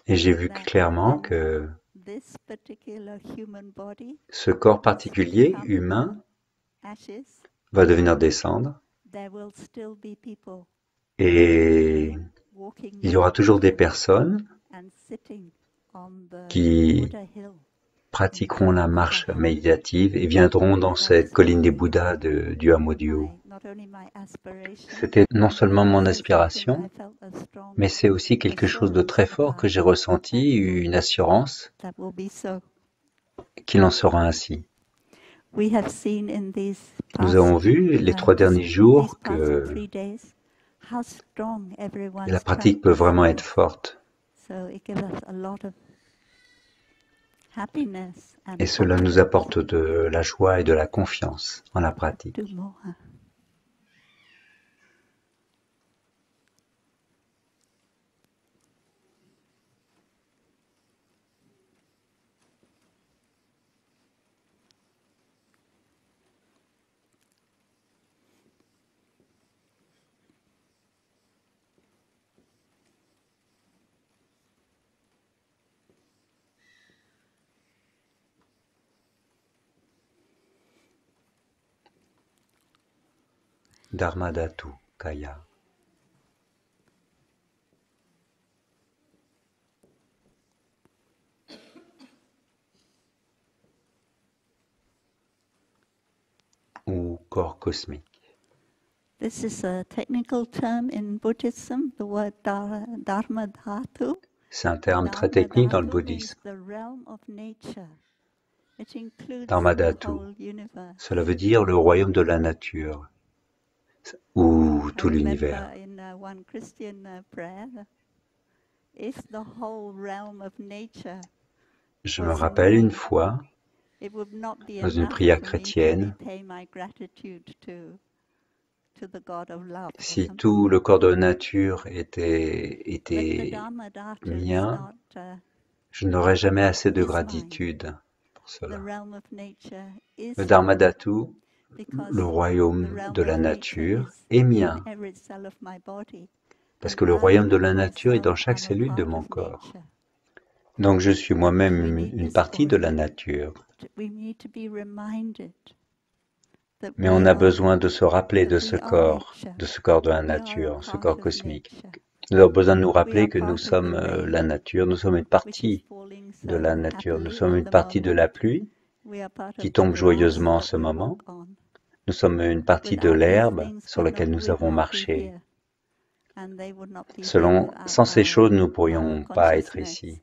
S2: Et j'ai vu
S1: that
S2: clairement
S1: when
S2: que
S1: this particular human body
S2: ce corps particulier,
S1: become
S2: humain,
S1: ashes,
S2: va devenir des cendres.
S1: there will still be people
S2: Et
S1: walking
S2: il y aura toujours des
S1: meditation
S2: personnes
S1: and sitting on the
S2: qui
S1: Buddha hill
S2: pratiqueront la marche méditative et viendront dans cette colline des Bouddhas du hameau du Haut.
S1: not only my aspiration,
S2: C'était non seulement mon
S1: also something
S2: aspiration,
S1: I felt a strong
S2: mais c'est aussi quelque chose de très
S1: assurance
S2: fort que
S1: about
S2: j'ai ressenti, une assurance
S1: that will be so.
S2: qu'il en sera ainsi.
S1: We have seen in these
S2: Nous
S1: past,
S2: avons vu les 3 derniers jours
S1: these past
S2: que
S1: 3 days how strong
S2: la
S1: everyone's
S2: pratique peut
S1: practice
S2: vraiment être
S1: is.
S2: forte.
S1: So it gives us a lot of happiness and
S2: Et cela nous apporte de la joie et de la confiance en la pratique.
S1: do more.
S2: Dharmadhatu Kaya. Ou corps cosmique.
S1: This is a technical term in Buddhism, the word Dharma Dhatu.
S2: C'est un terme très technique dans le bouddhisme. Dharmadhatu. Cela veut dire le royaume de la nature ou tout l'univers. Je me rappelle une fois, dans une prière chrétienne, si tout le corps de la nature était mien, je n'aurais jamais assez de gratitude pour cela. Le Dharmadhatu, le royaume de la nature, est mien, parce que le royaume de la nature est dans chaque cellule de mon corps. Donc je suis moi-même une partie de la nature. Mais on a besoin de se rappeler de ce corps de la nature, ce corps cosmique. Nous avons besoin de nous rappeler que nous sommes la nature, nous sommes une partie de la nature, nous sommes une partie de la pluie qui tombe joyeusement en ce moment. Nous sommes une partie de l'herbe sur laquelle nous avons marché. Sans ces choses, nous ne pourrions pas être ici.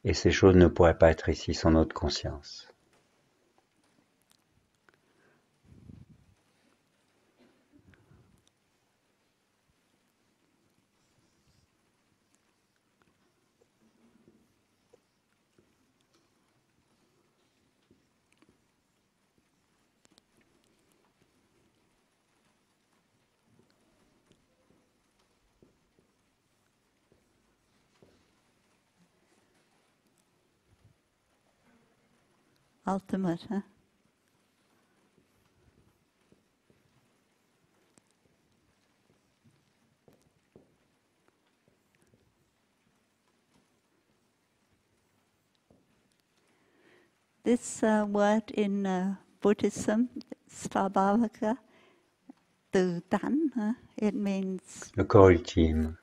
S2: Et ces choses ne pourraient pas être ici sans notre conscience.
S1: Ultimate, huh? This word in Buddhism, svabhavaka, từ tánh, it means
S2: Le corps ultime,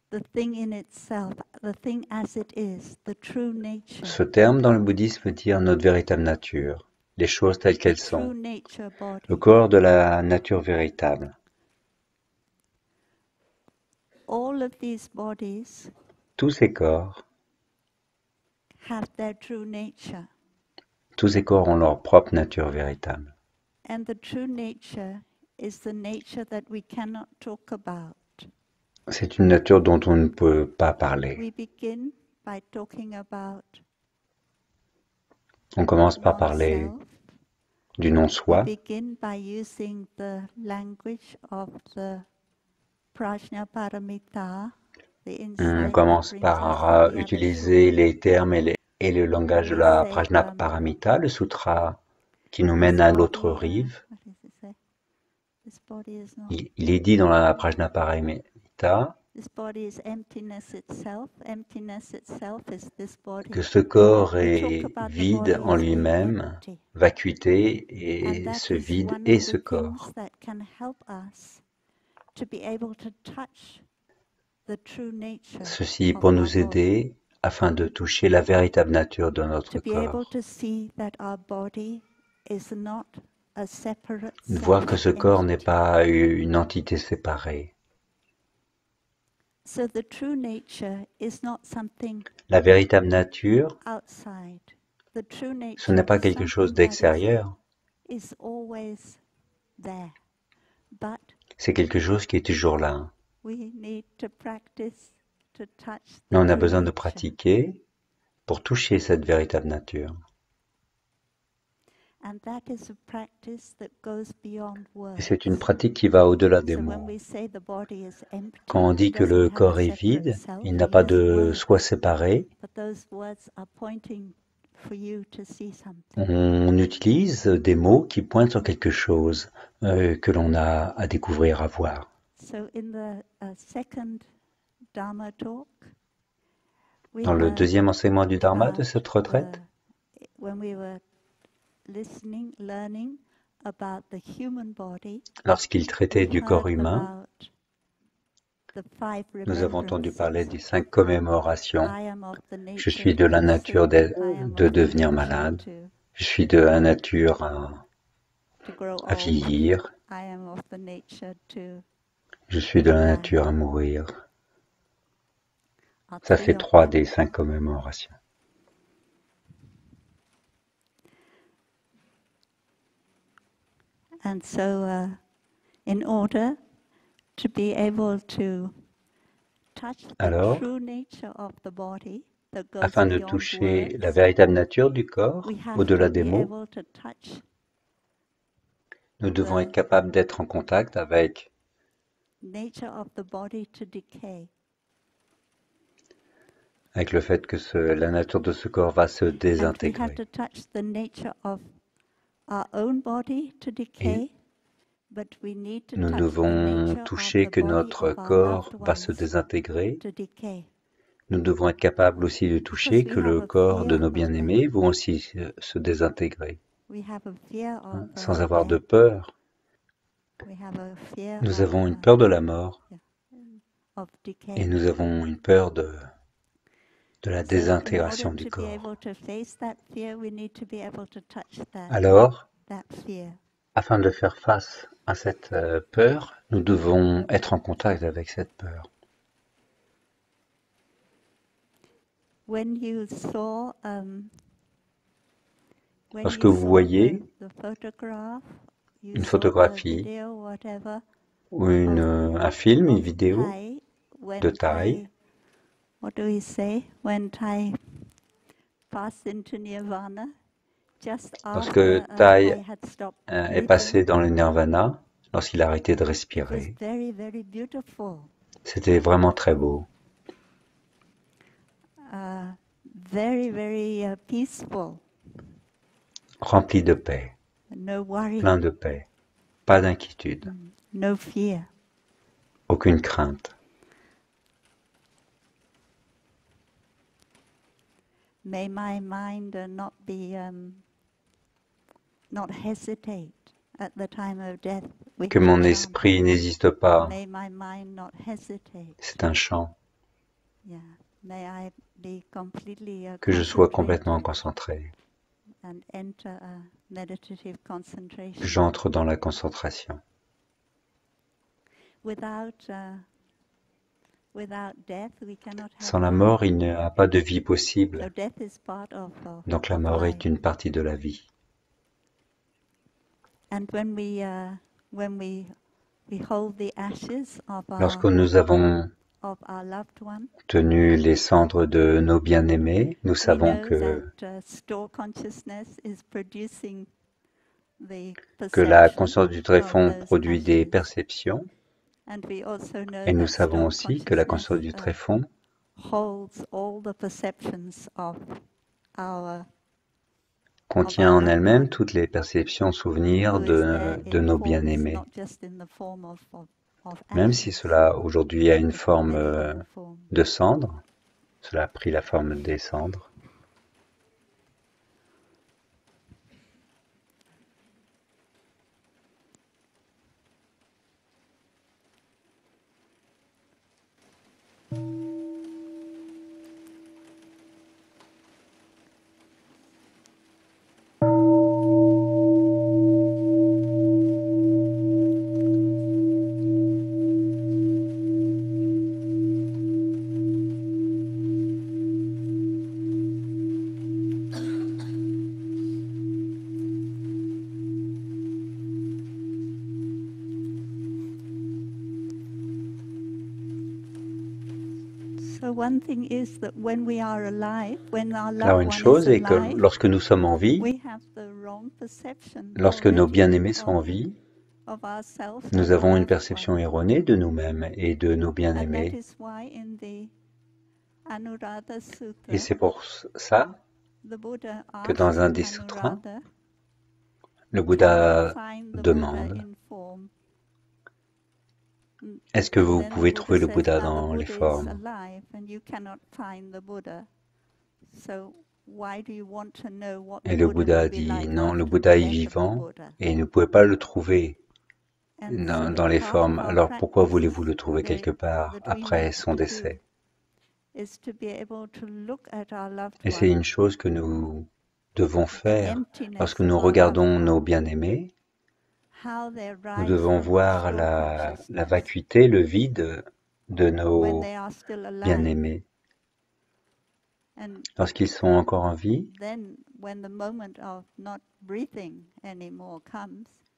S1: the thing in itself, the thing as it is, the true nature.
S2: ce terme dans le bouddhisme veut dire notre véritable nature, les choses telles qu'elles
S1: The true
S2: sont,
S1: nature body.
S2: le corps de la nature véritable.
S1: All of these bodies
S2: Tous ces corps,
S1: have their true nature.
S2: tous ces corps ont leur propre nature véritable.
S1: And the true nature is the nature that we cannot talk about.
S2: C'est une nature dont on ne peut pas parler.
S1: We begin by talking about
S2: On commence par parler
S1: oneself.
S2: du
S1: We
S2: non-soi.
S1: begin by using the language of the Prajnaparamita, the
S2: On
S1: insight
S2: commence
S1: that brings
S2: par
S1: us to the
S2: utiliser
S1: other
S2: les termes et le langage de la Prajnaparamita, le sutra qui nous mène à l'autre rive.
S1: What does it say? This body is not.
S2: Il est dit dans la Prajnaparamita
S1: This body is emptiness itself. Emptiness itself is this body.
S2: que ce corps
S1: We
S2: est
S1: talk about the
S2: vide
S1: body
S2: en
S1: as being
S2: lui-même,
S1: empty.
S2: vacuité,
S1: And
S2: et
S1: that
S2: ce
S1: is
S2: vide
S1: one
S2: est
S1: of
S2: ce
S1: the
S2: corps.
S1: things that can help us to be able to touch the true nature
S2: Ceci
S1: of
S2: pour
S1: our
S2: nous
S1: body.
S2: aider afin de toucher la véritable nature de notre
S1: To be able
S2: corps.
S1: to see that our body is not a separate
S2: De voir que ce
S1: separate
S2: corps n'est
S1: entity.
S2: pas une entité séparée.
S1: So the true nature is not something
S2: La véritable nature,
S1: outside. The true nature
S2: ce n'est pas
S1: is
S2: quelque chose
S1: something that
S2: d'extérieur,
S1: is always there. But
S2: c'est quelque chose qui est toujours là.
S1: we need to practice to touch
S2: Mais
S1: the
S2: on a
S1: true
S2: besoin de
S1: nature.
S2: pratiquer pour toucher cette véritable nature.
S1: And that is a practice that goes beyond
S2: Et
S1: words.
S2: c'est une pratique qui va au-delà des
S1: So when
S2: mots.
S1: we say the body is empty,
S2: Quand on dit
S1: it
S2: que le
S1: doesn't have
S2: corps
S1: a
S2: est
S1: separate
S2: vide,
S1: self.
S2: il n'a pas
S1: Yes,
S2: de
S1: words,
S2: soi séparé,
S1: but those words are pointing for you to see something.
S2: on utilise des mots qui pointent sur quelque chose que l'on a à découvrir, à voir.
S1: So in the second Dharma talk, we
S2: Dans le
S1: heard
S2: deuxième enseignement du Dharma de
S1: about
S2: cette retraite,
S1: when we were listening, learning about the human body,
S2: lorsqu'il traitait
S1: we
S2: du corps
S1: heard
S2: humain,
S1: about the 5
S2: nous avons entendu parler
S1: remembrances.
S2: des 5 commémorations.
S1: I am of the
S2: Je
S1: nature
S2: suis de la
S1: to
S2: nature
S1: sick, I am
S2: de
S1: of the
S2: devenir
S1: nature
S2: malade.
S1: to
S2: Je suis de la nature
S1: grow
S2: à
S1: old.
S2: vieillir.
S1: I am of the nature to
S2: Je suis de la
S1: die.
S2: nature à mourir.
S1: are
S2: Ça
S1: 3
S2: fait
S1: of
S2: 3
S1: them.
S2: des 5 commémorations.
S1: And so in order to be able to touch the
S2: Alors,
S1: true nature of the body that goes
S2: afin de
S1: beyond
S2: toucher la
S1: words,
S2: véritable nature du corps,
S1: we have
S2: au-delà
S1: to
S2: des
S1: be
S2: mots,
S1: able to touch
S2: nous devons
S1: the
S2: être capables d'être en contact avec
S1: nature of the body to decay.
S2: le fait que la nature de ce corps va se
S1: And we have
S2: désintégrer.
S1: to touch the nature of our own body to decay, but we need to
S2: Nous
S1: touch the
S2: devons
S1: nature of
S2: toucher
S1: the
S2: que
S1: body
S2: notre
S1: of our
S2: corps
S1: loved
S2: va se
S1: ones
S2: désintégrer.
S1: to decay.
S2: Nous devons être capables aussi de toucher
S1: Because
S2: que
S1: we have
S2: le
S1: a
S2: corps de
S1: fear
S2: nos
S1: of them.
S2: bien-aimés vont aussi se désintégrer.
S1: We have a fear of
S2: Sans avoir de
S1: death.
S2: peur,
S1: We have a fear
S2: nous avons une
S1: of,
S2: peur de la mort
S1: of
S2: et
S1: decay.
S2: nous avons une peur de la
S1: So in
S2: désintégration
S1: order
S2: du
S1: to be
S2: corps.
S1: able to face that fear, we need to be able to touch
S2: Alors,
S1: that fear.
S2: afin de faire face à cette peur, nous devons être en contact avec cette peur.
S1: When you saw, when
S2: Lorsque
S1: you
S2: vous
S1: saw
S2: voyez
S1: the photograph, you
S2: une
S1: saw the
S2: photographie
S1: video, whatever,
S2: ou un film, une
S1: of
S2: vidéo
S1: Thai, when
S2: de Thaï,
S1: Thai, what do we say? When Thai passed into nirvana, just
S2: lorsque
S1: after
S2: Thaï
S1: Thai had stopped
S2: est
S1: breathing,
S2: passé dans le nirvana, lorsqu'il a arrêté de
S1: it was
S2: respirer,
S1: very, very beautiful.
S2: c'était vraiment très beau,
S1: Very, very peaceful.
S2: rempli de paix,
S1: No worry,
S2: plein de paix, pas d'inquiétude,
S1: no fear.
S2: aucune crainte.
S1: May my mind not hesitate at the time of death.
S2: Que mon esprit n'hésiste pas.
S1: May my mind not hesitate.
S2: C'est un chant.
S1: Yeah. May I be completely
S2: Que je sois complètement concentré.
S1: And enter a meditative concentration.
S2: J'entre dans la concentration. Sans la mort, il n'y a pas de vie possible. Donc la mort est une partie de la vie. Lorsque nous avons tenu les cendres de nos bien-aimés, nous savons que la conscience du tréfonds produit des perceptions. Et nous savons aussi que la conscience du tréfonds contient en elle-même toutes les perceptions, souvenirs de nos bien-aimés. Même si cela aujourd'hui a une forme de cendre, cela a pris la forme des cendres. Alors une chose est que lorsque nous sommes en vie, lorsque nos bien-aimés sont en vie, nous avons une perception erronée de nous-mêmes et de nos bien-aimés. Et c'est pour ça que dans un des sutras, le Bouddha demande: est-ce que vous pouvez trouver le Bouddha dans les formes? Et le Bouddha dit: non, le Bouddha est vivant et ne pouvez pas le trouver dans les formes. Alors pourquoi voulez-vous le trouver quelque part après son décès? Et c'est une chose que nous devons faire lorsque nous regardons nos bien-aimés. Nous devons voir la vacuité, le vide de nos bien-aimés. Lorsqu'ils sont encore en vie,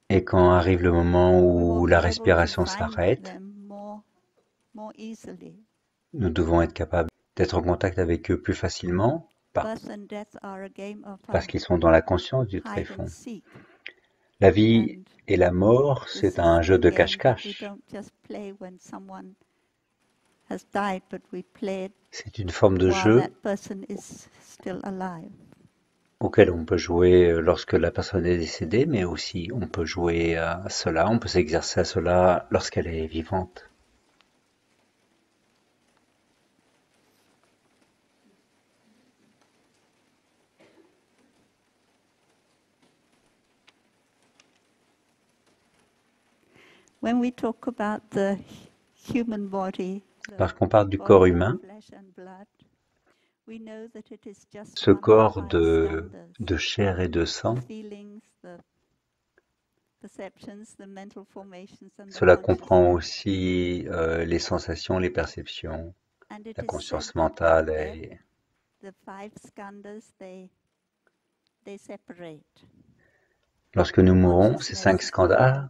S2: et quand arrive le moment où la respiration s'arrête, nous devons être capables d'être en contact avec eux plus facilement parce qu'ils sont dans la conscience du tréfonds. La vie et la mort, c'est un jeu de cache-cache. C'est une forme de jeu auquel on peut jouer lorsque la personne est décédée, mais aussi on peut jouer à cela, on peut s'exercer à cela lorsqu'elle est vivante. Lorsqu'on parle du corps humain, ce corps de chair et de sang, cela comprend aussi les sensations, les perceptions, la conscience mentale et lorsque nous mourons, ces 5 skandhas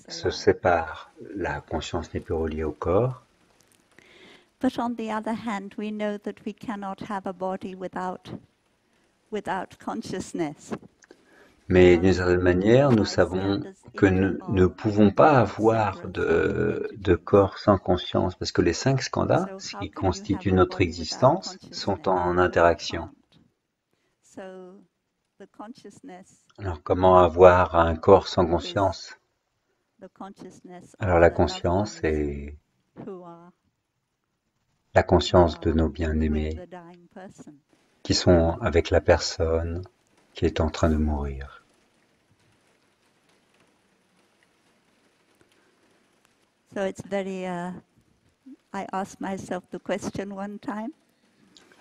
S2: se séparent. La conscience n'est plus reliée au corps.
S1: But on the other hand, we know that we cannot have a body without consciousness.
S2: Mais d'une certaine manière, nous savons que nous ne pouvons pas avoir de corps sans conscience, parce que les 5 skandhas, ce qui constitue notre existence, sont en interaction. Alors comment avoir un corps sans conscience? Alors la conscience est la conscience de
S1: are
S2: nos
S1: with
S2: bien-aimés
S1: the dying person.
S2: qui sont avec la personne qui est en train de mourir.
S1: So it's very, I asked myself the question one time.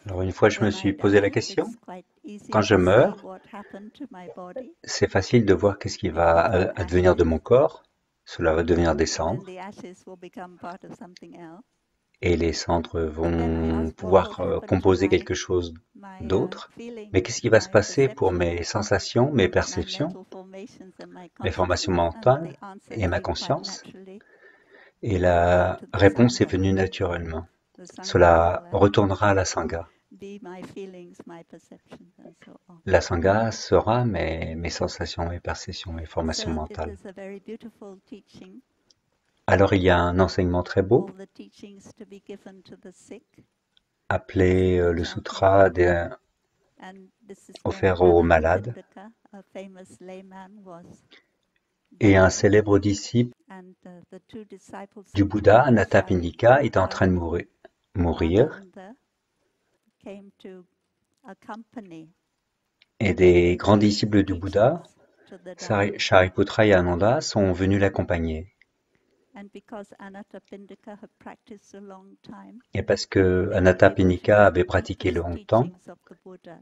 S2: Alors une fois, je me
S1: When
S2: suis
S1: I
S2: posé la
S1: die,
S2: question.
S1: it's quite easy
S2: Quand je
S1: to see
S2: meurs,
S1: what happened to my body.
S2: c'est facile de voir qu'est-ce qui va
S1: It become
S2: advenir de mon
S1: ashes,
S2: corps. Cela va devenir des
S1: and then
S2: cendres.
S1: the ashes will become part of something else.
S2: Et les cendres
S1: But then I
S2: vont
S1: asked what will
S2: pouvoir
S1: happen to
S2: composer quelque chose
S1: my
S2: d'autre. Mais
S1: feelings,
S2: qu'est-ce qui va se
S1: my
S2: passer pour
S1: perception,
S2: mes sensations, mes
S1: my
S2: perceptions,
S1: mental formations and my
S2: mes formations
S1: consciousness? And
S2: mentales
S1: the answer
S2: et ma
S1: came quite
S2: conscience?
S1: naturally.
S2: Et
S1: It will go
S2: la
S1: to the
S2: réponse est
S1: Sangha.
S2: venue naturellement.
S1: The Sangha
S2: Cela
S1: will
S2: retournera à la Sangha.
S1: be my feelings, my perceptions, and so on.
S2: La Sangha sera mes sensations, mes perceptions, mes formations
S1: So it
S2: mentales.
S1: is a very beautiful teaching.
S2: Alors il y a un enseignement très beau
S1: All the teachings to be given to the sick,
S2: appelé le sutra
S1: and this is
S2: offert
S1: where
S2: aux malades.
S1: Anathapindika, a famous layman, was
S2: Et un
S1: dying,
S2: célèbre disciple
S1: and the two disciples
S2: du
S1: of the
S2: Bouddha,
S1: Buddha,
S2: Anathapindika, est en train de
S1: Shariputra
S2: mourir.
S1: Ananda, came to accompany
S2: Et des grands
S1: the
S2: disciples du Bouddha,
S1: teachings to the dying.
S2: Shariputra et Ananda, sont venus l'accompagner.
S1: And because Anathapindika had practiced a long time,
S2: Et parce que
S1: they were able to
S2: Anathapindika
S1: get
S2: avait
S1: the
S2: pratiqué
S1: deepest
S2: longtemps,
S1: teachings of the Buddha.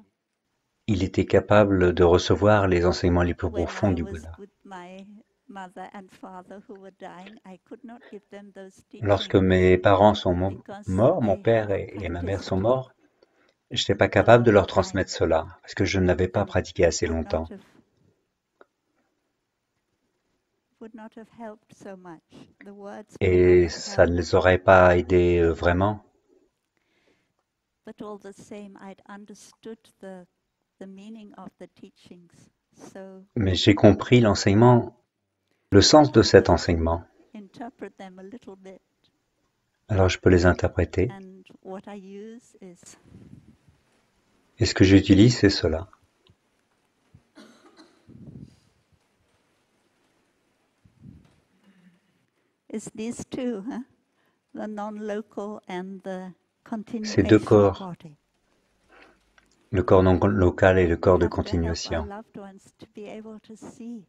S2: il était capable de recevoir les enseignements les plus
S1: When
S2: profonds
S1: I
S2: du
S1: was
S2: Bouddha.
S1: with my mother and father who were dying, I could not give them those
S2: Lorsque
S1: teachings
S2: mes parents sont
S1: because
S2: morts, mon
S1: they had
S2: père
S1: not
S2: et ma mère sont
S1: practiced
S2: morts, je n'étais pas
S1: a
S2: capable de
S1: long
S2: leur
S1: time
S2: transmettre cela, parce que je ne l'avais pas
S1: and
S2: pratiqué assez
S1: would
S2: longtemps.
S1: not have helped so much. The words would
S2: Et
S1: not have
S2: ça ne
S1: helped,
S2: les aurait pas aidés vraiment.
S1: but all the same, I'd understood the meaning of the teachings. So
S2: Mais j'ai compris l'enseignement, le sens de cet enseignement.
S1: interpret them a little bit.
S2: Alors je peux les interpréter.
S1: And what I use is
S2: Et ce que j'utilise, c'est cela.
S1: these two, the non-local and the
S2: Ces deux
S1: continuation
S2: corps,
S1: body.
S2: le corps non local et le corps de
S1: Have to help our
S2: continuation.
S1: loved ones to be able to see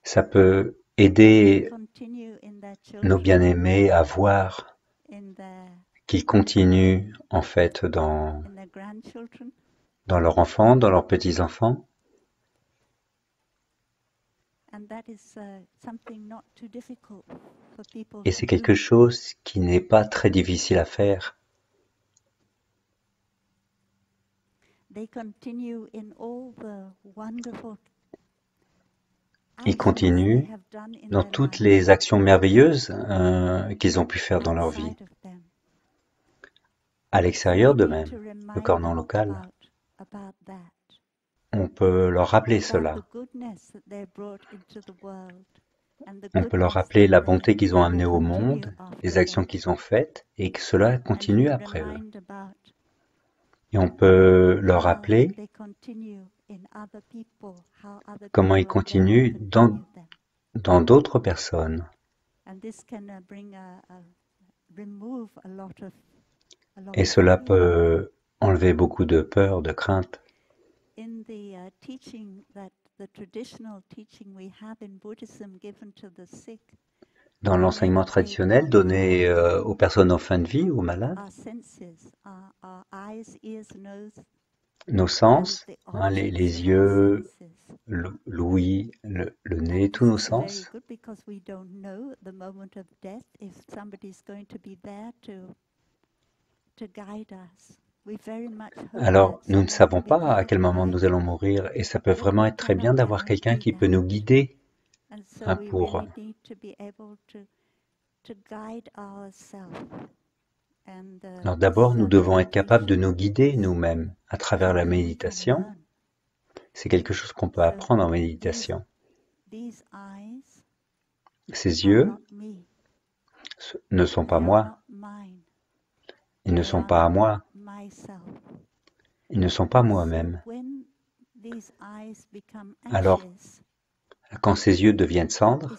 S2: Ça peut
S1: they
S2: aider
S1: continue in their
S2: nos
S1: children,
S2: bien-aimés à voir
S1: in their
S2: qu'ils continuent en fait
S1: in their grandchildren,
S2: dans leurs enfants, dans leurs petits-enfants.
S1: and that is something not too difficult for people
S2: Et
S1: to
S2: c'est
S1: do.
S2: quelque chose qui n'est pas très difficile à faire.
S1: They continue in all the wonderful
S2: Ils
S1: actions
S2: continuent
S1: they have done in
S2: dans
S1: their
S2: toutes
S1: life
S2: les actions merveilleuses qu'ils ont pu faire dans leur vie.
S1: outside of them.
S2: À
S1: So
S2: l'extérieur
S1: we
S2: de
S1: need
S2: même,
S1: to
S2: le
S1: remind
S2: corps non
S1: them
S2: local.
S1: about that,
S2: On peut leur rappeler
S1: about
S2: cela.
S1: the goodness that they brought into the world, and the
S2: On peut leur
S1: goodness
S2: rappeler
S1: that
S2: la
S1: they
S2: bonté qu'ils ont
S1: will
S2: amenée au
S1: continue
S2: monde,
S1: after
S2: les actions
S1: them.
S2: qu'ils ont faites, et que cela
S1: And
S2: continue
S1: we
S2: après eux.
S1: remind about
S2: Et on peut leur
S1: how
S2: rappeler
S1: they continue in other people, how other
S2: comment ils
S1: people are there to
S2: continuent
S1: continue them.
S2: dans d'autres personnes.
S1: And this can remove a lot
S2: Et
S1: of
S2: cela
S1: fear.
S2: peut enlever beaucoup de peur, de crainte.
S1: In the teaching the traditional teaching we have in Buddhism given to the sick,
S2: Dans l'enseignement traditionnel donné aux personnes en fin de vie, aux malades,
S1: our senses, our eyes, ears, nose,
S2: nos
S1: and
S2: sens,
S1: the
S2: les
S1: objects of our
S2: yeux,
S1: senses.
S2: l'ouïe, le nez,
S1: And
S2: tous nos
S1: this is very
S2: sens.
S1: good because we don't know at the moment of death if somebody's going to be there to guide us. We very much hope
S2: Alors,
S1: that
S2: nous ne
S1: someone
S2: savons
S1: will be
S2: pas à
S1: there
S2: quel
S1: to
S2: moment
S1: guide
S2: nous allons
S1: us,
S2: mourir, et ça peut
S1: but
S2: vraiment
S1: we
S2: être très bien
S1: cannot
S2: d'avoir quelqu'un
S1: guarantee
S2: qui peut nous
S1: that.
S2: guider
S1: And so we
S2: pour
S1: really need to be able to guide ourselves. And
S2: Alors
S1: this
S2: d'abord, nous devons être capables de
S1: meditation
S2: nous guider
S1: is
S2: nous-mêmes à travers la
S1: something we can
S2: méditation.
S1: learn.
S2: C'est quelque chose qu'on peut
S1: So
S2: apprendre en méditation.
S1: these eyes
S2: Ces
S1: are
S2: yeux
S1: not me.
S2: ne sont pas
S1: They are
S2: moi,
S1: not mine.
S2: ils ne
S1: They
S2: sont
S1: are
S2: pas à
S1: not
S2: moi,
S1: myself.
S2: ils ne sont pas
S1: And so
S2: moi-même.
S1: when these eyes become
S2: Alors,
S1: ashes,
S2: quand ces yeux deviennent cendres,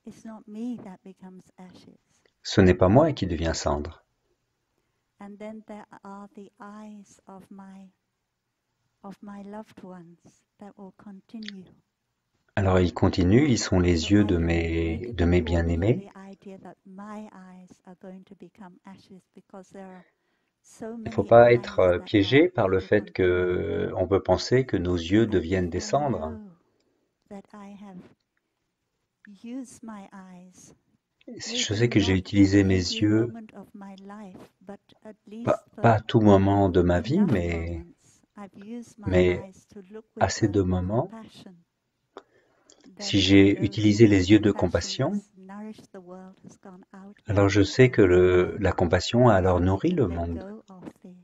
S1: it's not me that becomes ashes.
S2: ce n'est pas moi qui deviens cendre,
S1: And then there are the eyes of my loved ones that will continue.
S2: Alors ils continuent, ils sont les
S1: So
S2: yeux
S1: I
S2: de
S1: can
S2: mes
S1: negatively
S2: bien-aimés.
S1: the idea that my eyes are going to become ashes because there are so
S2: Il ne faut
S1: many
S2: pas
S1: eyes
S2: être
S1: that are
S2: piégé par
S1: going
S2: le
S1: to
S2: fait
S1: continue.
S2: que on peut penser que nos yeux
S1: And
S2: deviennent
S1: if
S2: des
S1: I
S2: cendres.
S1: know that I have used my eyes,
S2: Je
S1: maybe
S2: sais que j'ai
S1: not at
S2: utilisé mes
S1: every
S2: yeux,
S1: moment of my life, but at least
S2: pas
S1: for
S2: à tout moment de ma vie,
S1: enough moments, I've used my
S2: mais
S1: eyes to look with
S2: assez de moments.
S1: compassion.
S2: Si
S1: Then
S2: j'ai utilisé
S1: that
S2: les yeux de
S1: compassion
S2: compassion,
S1: has nourished the world, has gone out
S2: alors je
S1: into
S2: sais que
S1: the world.
S2: la compassion a alors
S1: So I
S2: nourri
S1: can
S2: le
S1: let
S2: monde.
S1: go of the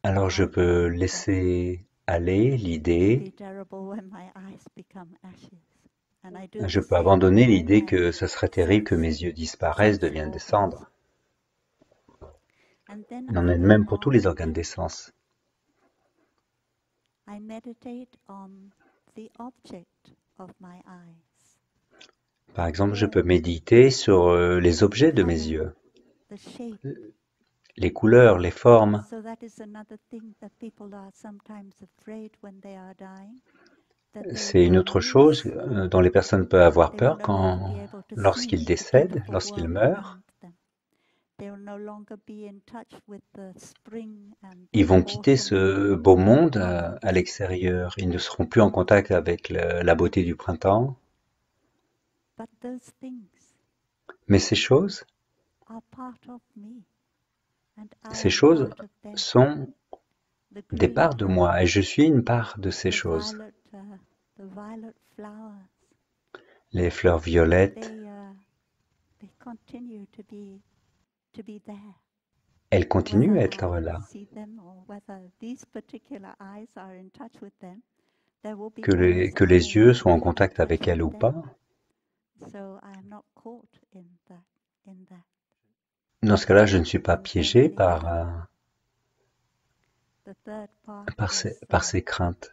S2: Alors je peux
S1: idea that
S2: laisser aller
S1: it'd
S2: l'idée,
S1: be terrible when my eyes become ashes. And I do
S2: je
S1: the
S2: peux
S1: same for
S2: abandonner
S1: all
S2: l'idée
S1: my
S2: que ce serait terrible que mes yeux disparaissent,
S1: sense
S2: deviennent des
S1: organs.
S2: cendres.
S1: And then
S2: Il en
S1: I
S2: est de
S1: go
S2: même pour tous
S1: on
S2: les organes
S1: and
S2: des sens.
S1: I meditate on the object of my eyes,
S2: Par
S1: the
S2: exemple, je peux
S1: form,
S2: méditer sur les
S1: the
S2: objets de mes
S1: color,
S2: yeux,
S1: the shape.
S2: les couleurs, les formes.
S1: So that is another thing that people are sometimes afraid when they are dying, that they
S2: C'est une
S1: will
S2: autre chose
S1: lose,
S2: dont les personnes peuvent avoir
S1: they will
S2: peur
S1: no longer be able to
S2: lorsqu'ils
S1: see the
S2: décèdent,
S1: beautiful
S2: lorsqu'ils
S1: world
S2: meurent.
S1: around them. They will no longer be in touch with the spring and
S2: Ils
S1: the
S2: vont quitter
S1: autumn
S2: ce beau monde
S1: colors.
S2: à l'extérieur. Ils ne seront plus en contact avec la beauté du printemps.
S1: But those things
S2: Mais ces choses
S1: are part of me, and I
S2: Ces
S1: am
S2: choses
S1: part of them.
S2: sont
S1: The
S2: des
S1: green
S2: parts de moi et je suis une part de ces choses.
S1: the violet flowers,
S2: Les fleurs violettes,
S1: they continue to be there.
S2: elles continuent
S1: Whether
S2: à être
S1: I
S2: là.
S1: see them or whether these particular eyes are in touch with them, there will be
S2: Que
S1: always
S2: que
S1: other
S2: les yeux
S1: ones
S2: soient en
S1: that are in
S2: contact avec
S1: touch
S2: elles
S1: with
S2: ou
S1: them.
S2: pas.
S1: So I am not caught in that.
S2: Dans ce cas-là, je ne suis pas
S1: And
S2: piégé
S1: then the third part is
S2: par ces craintes.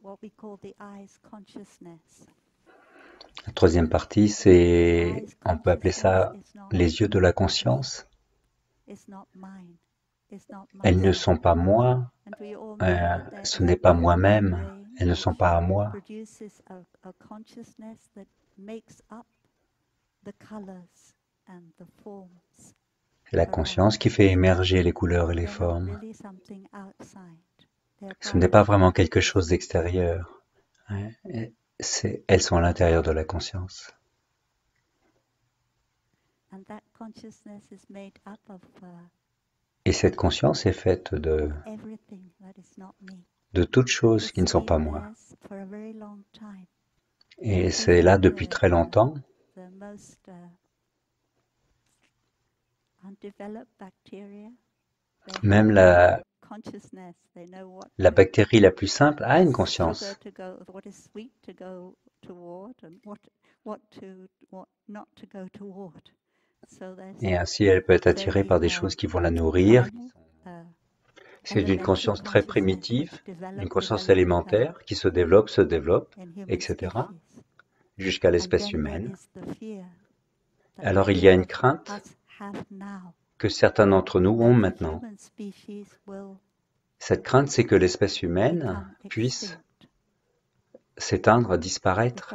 S1: what we call the eyes consciousness.
S2: La troisième partie, c'est, on peut appeler ça les yeux de la conscience.
S1: It's not mine. It's not
S2: Elles ne
S1: myself.
S2: sont pas moi,
S1: And we all know that there
S2: ce
S1: is
S2: n'est pas
S1: part of our
S2: moi-même,
S1: brain
S2: elles ne sont
S1: which
S2: pas à moi.
S1: produces a consciousness that makes up the colors and the forms
S2: C'est la conscience qui fait émerger les couleurs et les
S1: They're not
S2: formes.
S1: really something outside. They're
S2: Ce
S1: part
S2: n'est
S1: of
S2: pas
S1: our
S2: vraiment quelque chose
S1: consciousness.
S2: d'extérieur. Elles sont à l'intérieur de la conscience.
S1: And that consciousness is made up of
S2: Et cette conscience est faite
S1: everything that is not me.
S2: de toutes choses qui ne
S1: It's
S2: sont pas
S1: been
S2: moi.
S1: there for a very long time.
S2: Et c'est là depuis très longtemps.
S1: The most undeveloped bacteria,
S2: Même la
S1: consciousness. They know
S2: La bactérie la plus simple a une conscience.
S1: sugar to go, what is sweet to go toward, and what not to go toward. So
S2: Et ainsi, elle peut être attirée par des choses qui vont la nourrir. C'est une conscience très primitive, une conscience élémentaire qui se développe, etc., jusqu'à l'espèce humaine. Alors il y a une crainte que certains d'entre nous ont maintenant. Cette crainte, c'est que l'espèce humaine puisse s'éteindre, disparaître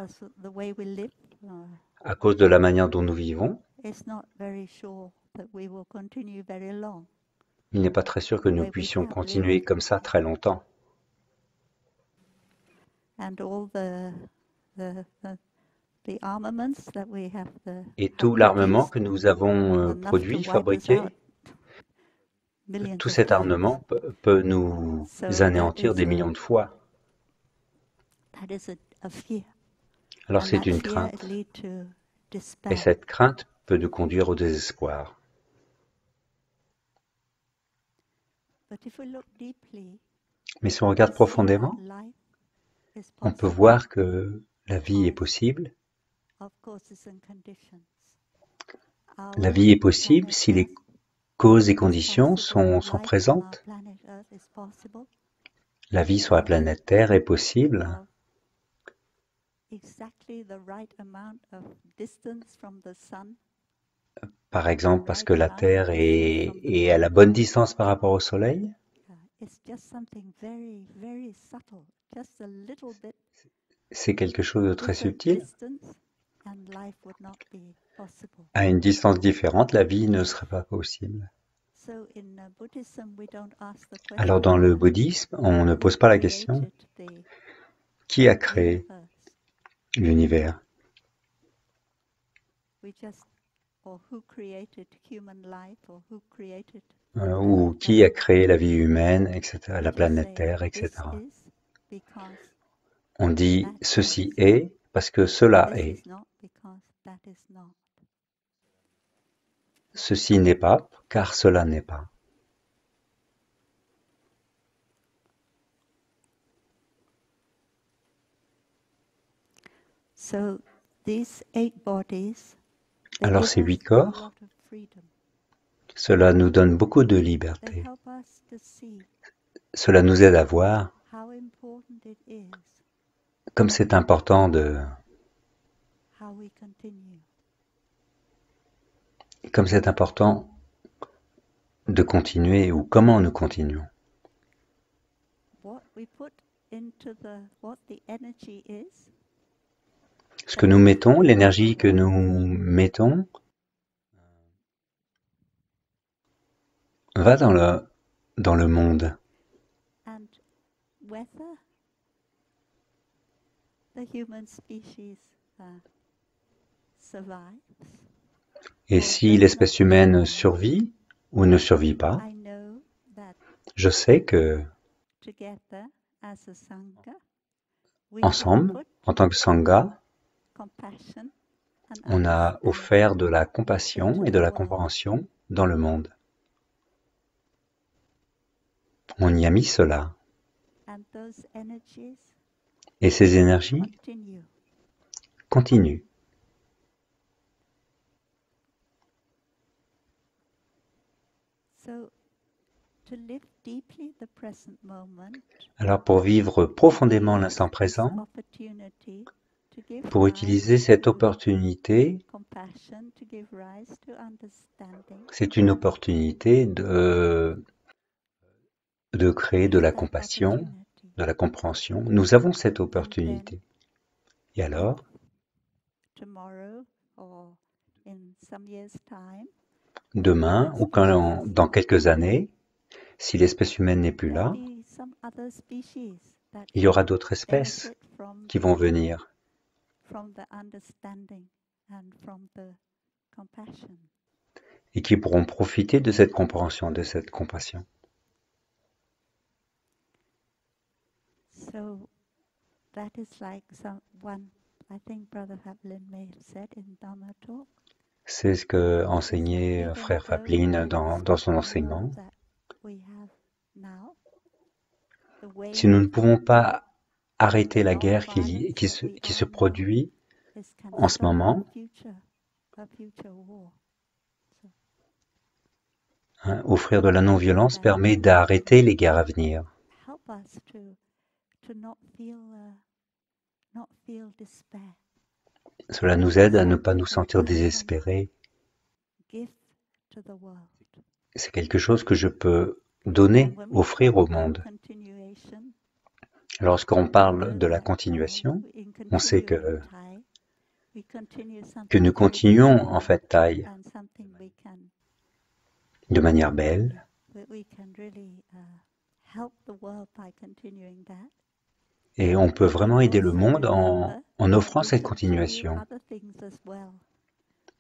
S2: à cause de la manière dont nous vivons. Il n'est pas très sûr que nous puissions continuer comme ça très longtemps. Et tout l'armement que nous avons produit, fabriqué, tout cet armement peut nous anéantir des millions de fois. Alors c'est une crainte. Et cette crainte peut nous conduire au désespoir. Mais si on regarde profondément, on peut voir que la vie est possible. La vie est possible si les causes et conditions sont présentes. La vie sur la planète Terre est possible. Par exemple, parce que la Terre est à la bonne distance par rapport au Soleil?
S1: It's just something very, very subtle, just a little bit
S2: C'est quelque chose de très
S1: different
S2: subtil.
S1: distance, and life would not be possible.
S2: À une distance différente, la vie ne serait pas possible.
S1: So in Buddhism, we don't ask the
S2: Alors dans le
S1: question,
S2: bouddhisme, on ne
S1: who
S2: pose pas la question
S1: created the
S2: qui a créé
S1: universe?
S2: l'univers
S1: We just, or who created human life, or who created
S2: ou
S1: planet
S2: qui a
S1: Earth.
S2: créé la vie humaine, etc.,
S1: We
S2: la
S1: just
S2: planète
S1: say,
S2: Terre,
S1: this
S2: etc.
S1: is because
S2: On dit
S1: that
S2: ceci
S1: is.
S2: est parce que cela
S1: This
S2: est.
S1: is not because that is not.
S2: Ceci n'est pas car cela n'est pas.
S1: So these 8 bodies, they
S2: Alors
S1: give
S2: ces
S1: us
S2: 8
S1: a
S2: corps,
S1: lot of freedom.
S2: cela nous donne beaucoup de
S1: They
S2: liberté.
S1: help us to see
S2: Cela nous aide à voir
S1: how important it is,
S2: comme c'est important
S1: how we continue.
S2: comme c'est important de continuer ou comment nous continuons.
S1: What we put into what the energy is,
S2: Ce que nous mettons, l'énergie que nous mettons, va dans le monde.
S1: and whether the human species survives,
S2: Et si l'espèce humaine survit ou ne survit pas,
S1: I know that
S2: je sais que
S1: together as a sangha, we
S2: ensemble,
S1: have
S2: en
S1: put
S2: tant que sangha,
S1: compassion and
S2: on a
S1: understanding
S2: offert de la compassion
S1: into
S2: et de
S1: the
S2: la
S1: world.
S2: compréhension dans le monde. On y a mis cela.
S1: And those energies
S2: Et ces énergies
S1: continue.
S2: continuent.
S1: So to live deeply the present moment,
S2: Alors pour vivre profondément
S1: use
S2: l'instant
S1: this
S2: présent,
S1: opportunity to give
S2: pour utiliser
S1: rise
S2: cette
S1: to
S2: opportunité,
S1: compassion, to give rise to understanding,
S2: c'est une opportunité de créer de
S1: use
S2: la
S1: that
S2: compassion,
S1: opportunity.
S2: de la compréhension. Nous avons cette
S1: And
S2: opportunité. Et
S1: then
S2: alors,
S1: tomorrow or in some years' time,
S2: demain ou dans quelques années, si l'espèce humaine n'est plus
S1: there'll
S2: là,
S1: be some other species that
S2: il y aura d'autres espèces
S1: benefit from
S2: qui vont venir
S1: the understanding and from the compassion.
S2: et qui pourront profiter de cette compréhension, de cette compassion.
S1: So that is like I think Brother Haplin may have said in Dhamma Talk.
S2: C'est ce que
S1: Is
S2: enseignait
S1: even
S2: Frère
S1: though
S2: Faplin
S1: in
S2: dans
S1: this
S2: son
S1: world
S2: enseignement.
S1: that we have now, the wave
S2: Si nous ne pouvons
S1: of
S2: pas arrêter la guerre
S1: non-violence
S2: qui
S1: that we
S2: se
S1: are now
S2: produit
S1: can
S2: en ce
S1: stop
S2: moment,
S1: a future war. So
S2: hein, offrir de la non-violence permet d'arrêter les guerres à venir.
S1: help us to not feel despair.
S2: Cela nous aide à ne pas nous sentir désespérés.
S1: Give to the world.
S2: C'est quelque chose que je peux donner, offrir au monde. Lorsqu'on parle de la continuation, on sait que nous continuons en fait taille de manière belle. Et on peut vraiment aider le monde en offrant cette continuation.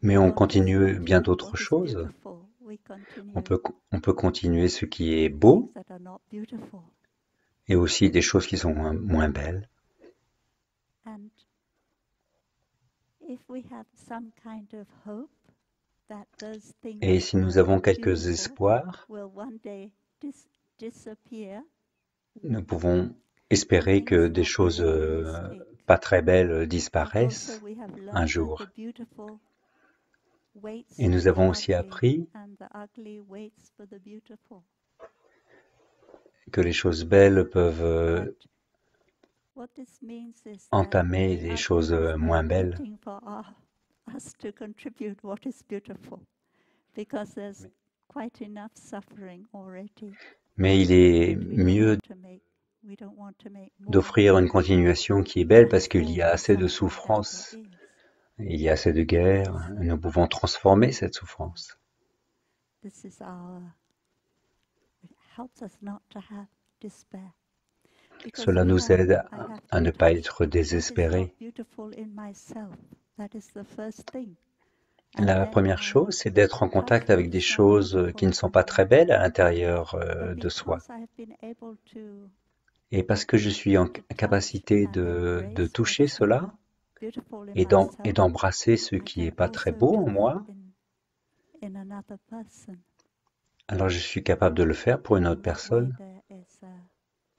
S2: Mais on continue bien d'autres choses. On peut continuer ce qui est beau et aussi des choses qui sont moins belles. Et si nous avons quelques espoirs, nous pouvons espérer que des choses pas très belles disparaissent un jour. Et nous avons aussi appris que les choses belles peuvent entamer les choses moins belles.
S1: us to contribute what is beautiful, because there's
S2: Mais
S1: quite enough suffering already.
S2: mais il est
S1: We don't
S2: mieux
S1: want to make we don't want to make more
S2: d'offrir une continuation qui est belle parce qu'il y a
S1: more
S2: assez de
S1: suffering than there
S2: souffrance,
S1: is.
S2: il y a assez de guerre, nous pouvons transformer cette souffrance.
S1: This is it helps us not to have despair. Because
S2: Cela nous aide
S1: I have
S2: à
S1: to
S2: ne pas
S1: touch
S2: être
S1: what is not
S2: désespérés.
S1: beautiful in myself. That is the first thing. And
S2: La
S1: then
S2: première chose, c'est d'être en
S1: touch
S2: contact
S1: what
S2: avec des
S1: is not
S2: choses qui
S1: beautiful
S2: ne sont
S1: in
S2: pas très
S1: me.
S2: belles à l'intérieur
S1: But
S2: de soi.
S1: because I have been able to
S2: Et parce que je suis en
S1: touch
S2: capacité
S1: and
S2: de
S1: embrace
S2: toucher
S1: what's
S2: cela
S1: beautiful in
S2: et
S1: myself,
S2: d'embrasser ce
S1: I
S2: qui n'est
S1: can
S2: pas très
S1: also
S2: beau
S1: do
S2: en
S1: that
S2: moi,
S1: in another person.
S2: alors je suis capable de le faire pour une autre
S1: And that way
S2: personne.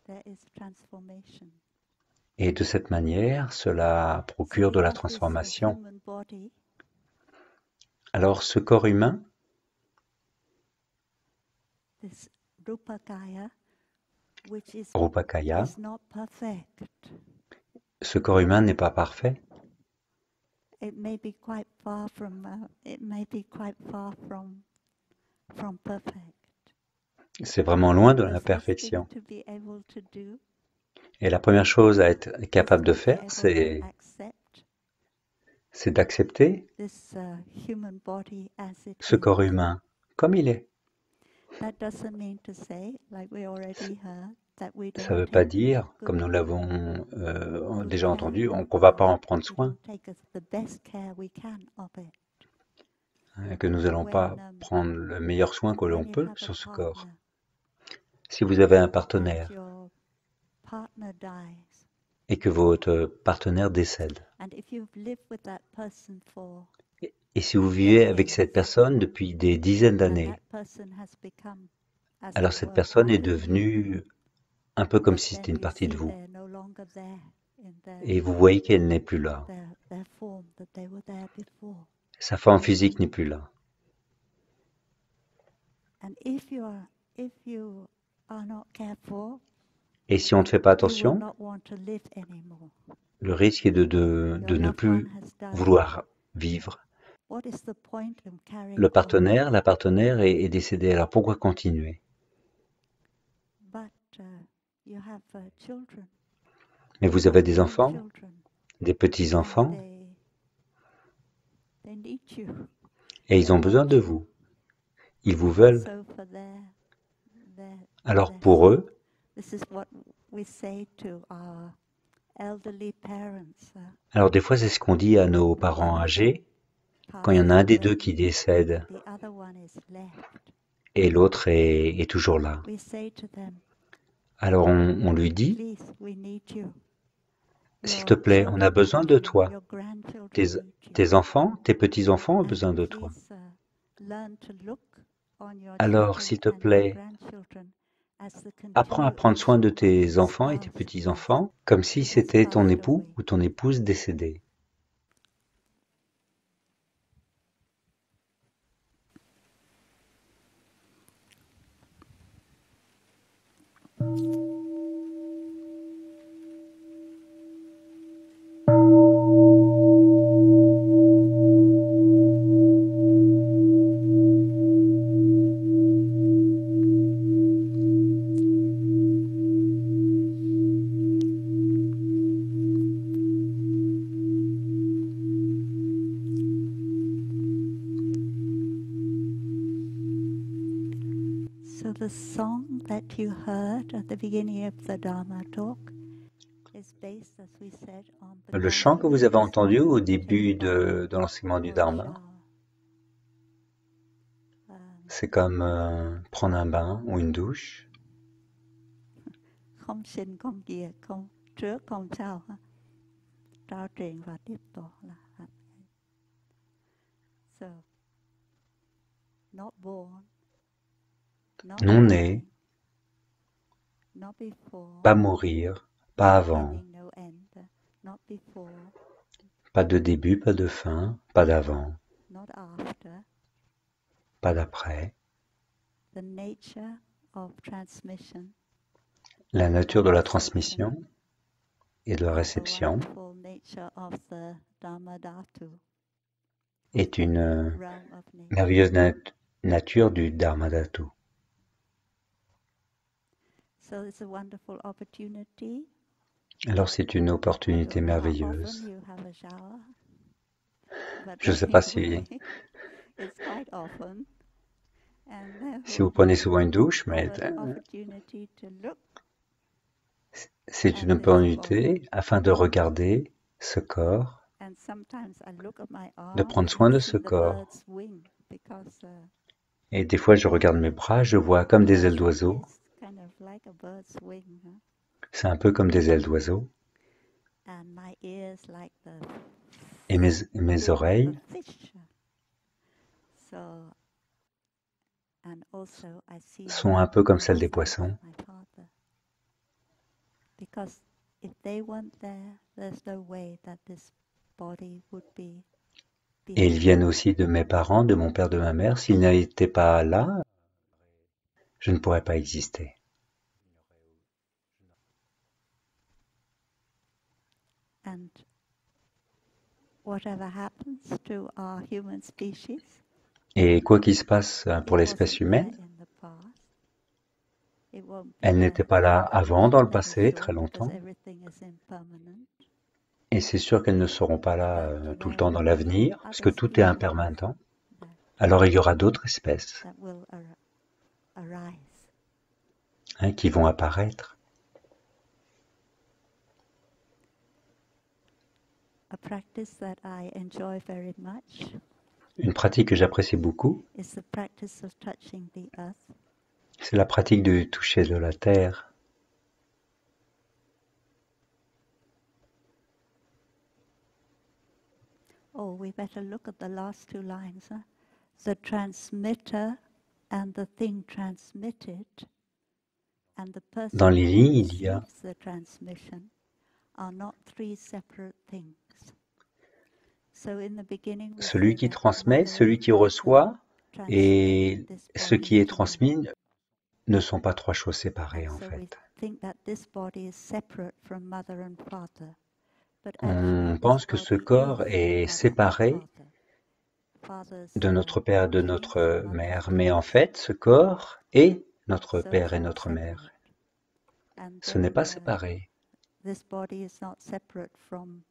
S1: there is transformation.
S2: Et de cette manière, cela
S1: So
S2: procure
S1: we
S2: de la
S1: have this
S2: transformation.
S1: human body,
S2: Alors ce corps humain,
S1: this Rupakaya, which
S2: Rupakaya,
S1: is not perfect.
S2: ce corps humain n'est pas parfait.
S1: It may be quite far from perfect.
S2: C'est vraiment loin de
S1: The
S2: la
S1: first thing
S2: perfection.
S1: to be able to do
S2: Et la première chose à être
S1: is
S2: capable de
S1: to be
S2: faire,
S1: able to
S2: c'est
S1: accept
S2: d'accepter
S1: this human body as it
S2: ce corps
S1: is.
S2: humain comme il est.
S1: That doesn't mean to say, like we already heard, that we
S2: Ça ne
S1: don't
S2: veut pas
S1: take
S2: dire,
S1: good,
S2: comme nous l'avons
S1: good
S2: déjà
S1: care
S2: entendu,
S1: of
S2: qu'on ne va pas
S1: it.
S2: en prendre
S1: We
S2: soin,
S1: don't take the best care we can of it.
S2: que nous n'allons pas
S1: When
S2: prendre le meilleur soin que l'on
S1: you
S2: peut
S1: have a
S2: sur ce corps.
S1: partner
S2: Si vous avez un
S1: and
S2: partenaire
S1: your partner dies,
S2: et que votre partenaire décède,
S1: and if you've lived with that person for
S2: et si vous vivez avec cette personne depuis des dizaines
S1: and
S2: d'années,
S1: that person has become, as
S2: alors
S1: it
S2: cette
S1: were,
S2: personne est
S1: part of you,
S2: devenue un peu comme
S1: but
S2: si
S1: then
S2: c'était une
S1: you
S2: partie de
S1: see
S2: vous.
S1: they're no longer there in
S2: Et vous voyez qu'elle n'est plus là.
S1: their form that they were there before.
S2: Sa forme physique n'est plus là.
S1: And if you are not careful,
S2: Et si on ne fait pas
S1: you will
S2: attention,
S1: not want to live anymore.
S2: le risque est de
S1: Your
S2: ne
S1: loved one
S2: plus
S1: has died.
S2: vouloir vivre.
S1: What is the point of carrying
S2: Le
S1: on?
S2: partenaire, la partenaire est décédée. Alors pourquoi continuer?
S1: But you have children,
S2: Mais vous avez des
S1: grandchildren,
S2: enfants, des
S1: and
S2: petits-enfants,
S1: they need you.
S2: et ils ont besoin de vous. Ils vous veulent.
S1: So for
S2: Alors
S1: their
S2: pour
S1: sake,
S2: eux,
S1: this is what we say to our elderly parents.
S2: alors des fois c'est ce qu'on dit à nos parents âgés, quand il y en a un des deux qui décède
S1: The other one is left.
S2: et l'autre est toujours là.
S1: We say to them,
S2: Alors on lui dit,
S1: please, we need you.
S2: s'il
S1: Your
S2: te plaît, on a
S1: children
S2: besoin
S1: need
S2: de
S1: you.
S2: toi.
S1: Your grandchildren
S2: Tes,
S1: need you.
S2: tes enfants, tes petits-enfants ont
S1: And
S2: besoin de toi.
S1: please, learn to look on your
S2: Alors,
S1: children
S2: s'il te
S1: and your
S2: plaît,
S1: grandchildren as the
S2: apprends à prendre soin de
S1: continuation of
S2: tes
S1: this
S2: enfants et tes
S1: spouse
S2: petits-enfants comme si
S1: who has
S2: c'était ton
S1: passed
S2: époux
S1: away.
S2: ou ton épouse décédée.
S1: So the song that you heard at the beginning of the Dharma talk is based, as we said, on the
S2: Le chant que vous avez
S1: confidence
S2: entendu au
S1: that
S2: début
S1: takes part
S2: de l'enseignement du
S1: or a
S2: Dharma,
S1: shower.
S2: c'est comme prendre un bain ou une douche.
S1: Không sinh không diệt, không trước không sau, trao truyền và tiếp tổ là so not born, not
S2: Non né,
S1: dying, not before,
S2: pas mourir, pas avant,
S1: beginning, no end, not before,
S2: pas de début, pas de fin, pas d'avant,
S1: not after.
S2: pas d'après.
S1: The nature of transmission,
S2: La nature de la transmission et de la
S1: and the
S2: réception
S1: wonderful nature of the Dhamma Dhatu.
S2: est une
S1: realm of nature.
S2: merveilleuse nature du Dharma Dhatu.
S1: So it's a wonderful opportunity.
S2: Alors c'est une
S1: I
S2: opportunité
S1: don't know how often
S2: merveilleuse.
S1: you have a shower, but
S2: Je ne sais pas si,
S1: anyway, it's quite often. And
S2: si vous
S1: therefore,
S2: prenez souvent une douche, mais
S1: have an opportunity to look
S2: c'est une
S1: at this body.
S2: opportunité afin de regarder ce corps,
S1: And sometimes I look at my
S2: de
S1: arm
S2: prendre soin
S1: and
S2: de
S1: see
S2: ce
S1: the
S2: corps.
S1: bird's wing because
S2: Et des fois, je regarde mes bras, je vois comme des ailes
S1: birds
S2: d'oiseau.
S1: is kind of like a bird's wing, huh?
S2: C'est un peu comme des ailes d'oiseau.
S1: And my ears like the
S2: Et mes
S1: fin of
S2: oreilles
S1: a fish. So, and also I see
S2: sont un peu comme celles des
S1: eyes like
S2: poissons.
S1: my father. Because if they weren't there, there's no way that this body would be
S2: Et ils
S1: behind.
S2: viennent aussi de mes parents, de mon père, de ma mère. S'ils n'étaient pas là, je ne pourrais pas exister.
S1: And whatever happens to our human species,
S2: Et quoi qu'il se passe
S1: it
S2: pour l'espèce
S1: wasn't there
S2: humaine,
S1: in the past. It won't be
S2: elle n'était
S1: there
S2: pas là
S1: in the
S2: avant, dans
S1: future,
S2: le
S1: that is
S2: passé,
S1: sure,
S2: très
S1: because
S2: longtemps.
S1: everything is impermanent.
S2: Et c'est sûr qu'elles ne seront pas là
S1: But
S2: tout le
S1: there
S2: temps dans
S1: will be
S2: l'avenir, parce que
S1: other
S2: tout est
S1: species
S2: impermanent.
S1: that,
S2: Alors il y aura d'autres espèces
S1: that will arise.
S2: qui vont apparaître.
S1: A practice that I enjoy very much
S2: Une pratique que j'apprécie beaucoup,
S1: is the practice of touching the earth.
S2: c'est la pratique du toucher de la terre.
S1: Oh, we better look at the last two lines. Huh? The transmitter and the thing transmitted and the person
S2: Dans les
S1: who
S2: lignes, il y a
S1: receives the transmission are not three separate things. So in the beginning we
S2: celui
S1: said
S2: qui
S1: that
S2: transmet,
S1: mother
S2: celui
S1: and
S2: qui
S1: father
S2: reçoit
S1: transmitted
S2: et
S1: this
S2: ce
S1: body
S2: qui est
S1: to me.
S2: transmis ne sont pas trois choses séparées
S1: And
S2: en
S1: so we
S2: fait.
S1: think that this body is separate from mother and father. But
S2: On
S1: actually this
S2: pense que ce
S1: body
S2: corps
S1: is
S2: est
S1: mother and
S2: séparé
S1: father. Father's
S2: de notre père et de
S1: kiss,
S2: notre
S1: mother's
S2: mère, mais en
S1: touch.
S2: fait, ce corps est notre
S1: So
S2: père
S1: it's
S2: et
S1: not
S2: notre mère.
S1: separate. And
S2: Ce n'est
S1: then
S2: pas séparé.
S1: this body is not separate from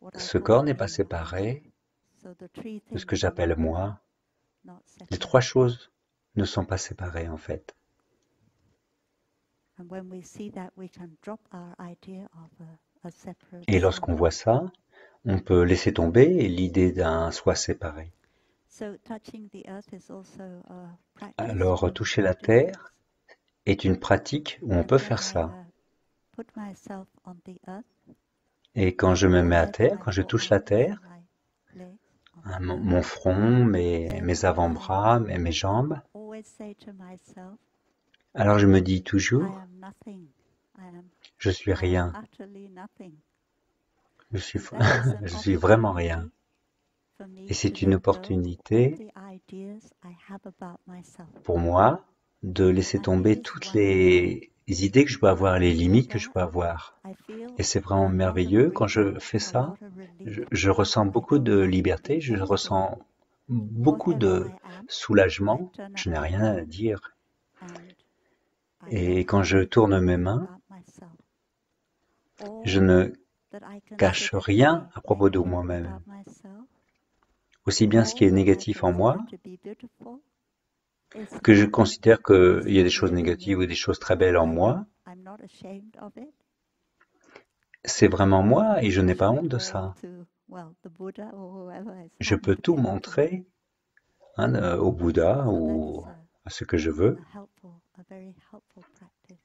S1: what I
S2: Ce
S1: call
S2: corps n'est pas
S1: me.
S2: séparé
S1: So the three
S2: de ce
S1: things
S2: que
S1: are
S2: j'appelle moi.
S1: not
S2: Les
S1: separate.
S2: trois choses ne sont pas séparées en fait.
S1: And when we see that, we can drop our idea of a separate
S2: Et lorsqu'on
S1: self.
S2: voit ça, on peut laisser tomber l'idée d'un soi séparé.
S1: So touching the earth is also a practice
S2: Alors,
S1: where we
S2: toucher
S1: can
S2: la
S1: do
S2: terre
S1: this.
S2: est une pratique où on
S1: And
S2: peut
S1: when
S2: faire
S1: I
S2: ça.
S1: put myself on the earth,
S2: Et quand je me mets à terre, quand je touche la terre,
S1: my legs on the
S2: mon front, mes avant-bras, mes jambes,
S1: always say to myself,
S2: alors je me dis
S1: I
S2: toujours,
S1: am nothing.
S2: je suis
S1: I am
S2: rien,
S1: utterly nothing.
S2: je suis,
S1: That is an
S2: je suis vraiment
S1: opportunity
S2: rien.
S1: for me
S2: Et c'est
S1: to
S2: une
S1: let go
S2: opportunité
S1: of the ideas I have about myself.
S2: pour moi de laisser
S1: And it
S2: tomber
S1: is
S2: toutes
S1: wonderful.
S2: les idées que je peux avoir, les
S1: When I do
S2: limites que je
S1: that,
S2: peux avoir.
S1: I feel
S2: Et c'est
S1: a
S2: vraiment
S1: lot of
S2: merveilleux. Quand je
S1: freedom,
S2: fais
S1: a
S2: ça,
S1: lot of relief.
S2: je ressens
S1: I
S2: beaucoup de
S1: don't have to
S2: liberté,
S1: be
S2: je
S1: anything.
S2: ressens beaucoup
S1: Whatever
S2: de
S1: I am, I
S2: soulagement.
S1: turn up
S2: Je n'ai
S1: my
S2: rien à
S1: hand
S2: dire.
S1: and I
S2: Et
S1: don't
S2: quand je
S1: hide
S2: tourne mes
S1: anything
S2: mains,
S1: about myself.
S2: je
S1: All
S2: ne
S1: that I
S2: cache
S1: consider to
S2: rien
S1: be
S2: à propos de
S1: negative
S2: moi-même.
S1: about myself,
S2: Aussi bien ce qui
S1: all
S2: est
S1: that I
S2: négatif en moi,
S1: consider to be beautiful, is
S2: que je
S1: not
S2: considère qu'il y a des choses
S1: really in
S2: négatives
S1: me.
S2: ou des choses très belles en moi,
S1: I'm not ashamed of it.
S2: c'est vraiment moi et je
S1: I
S2: n'ai pas
S1: show
S2: honte
S1: it
S2: de
S1: all
S2: ça.
S1: to, the Buddha or whoever is
S2: Je
S1: happy
S2: peux
S1: to
S2: tout
S1: be looking at.
S2: montrer au Bouddha
S1: So that
S2: ou
S1: is
S2: à ce que je veux.
S1: a very helpful practice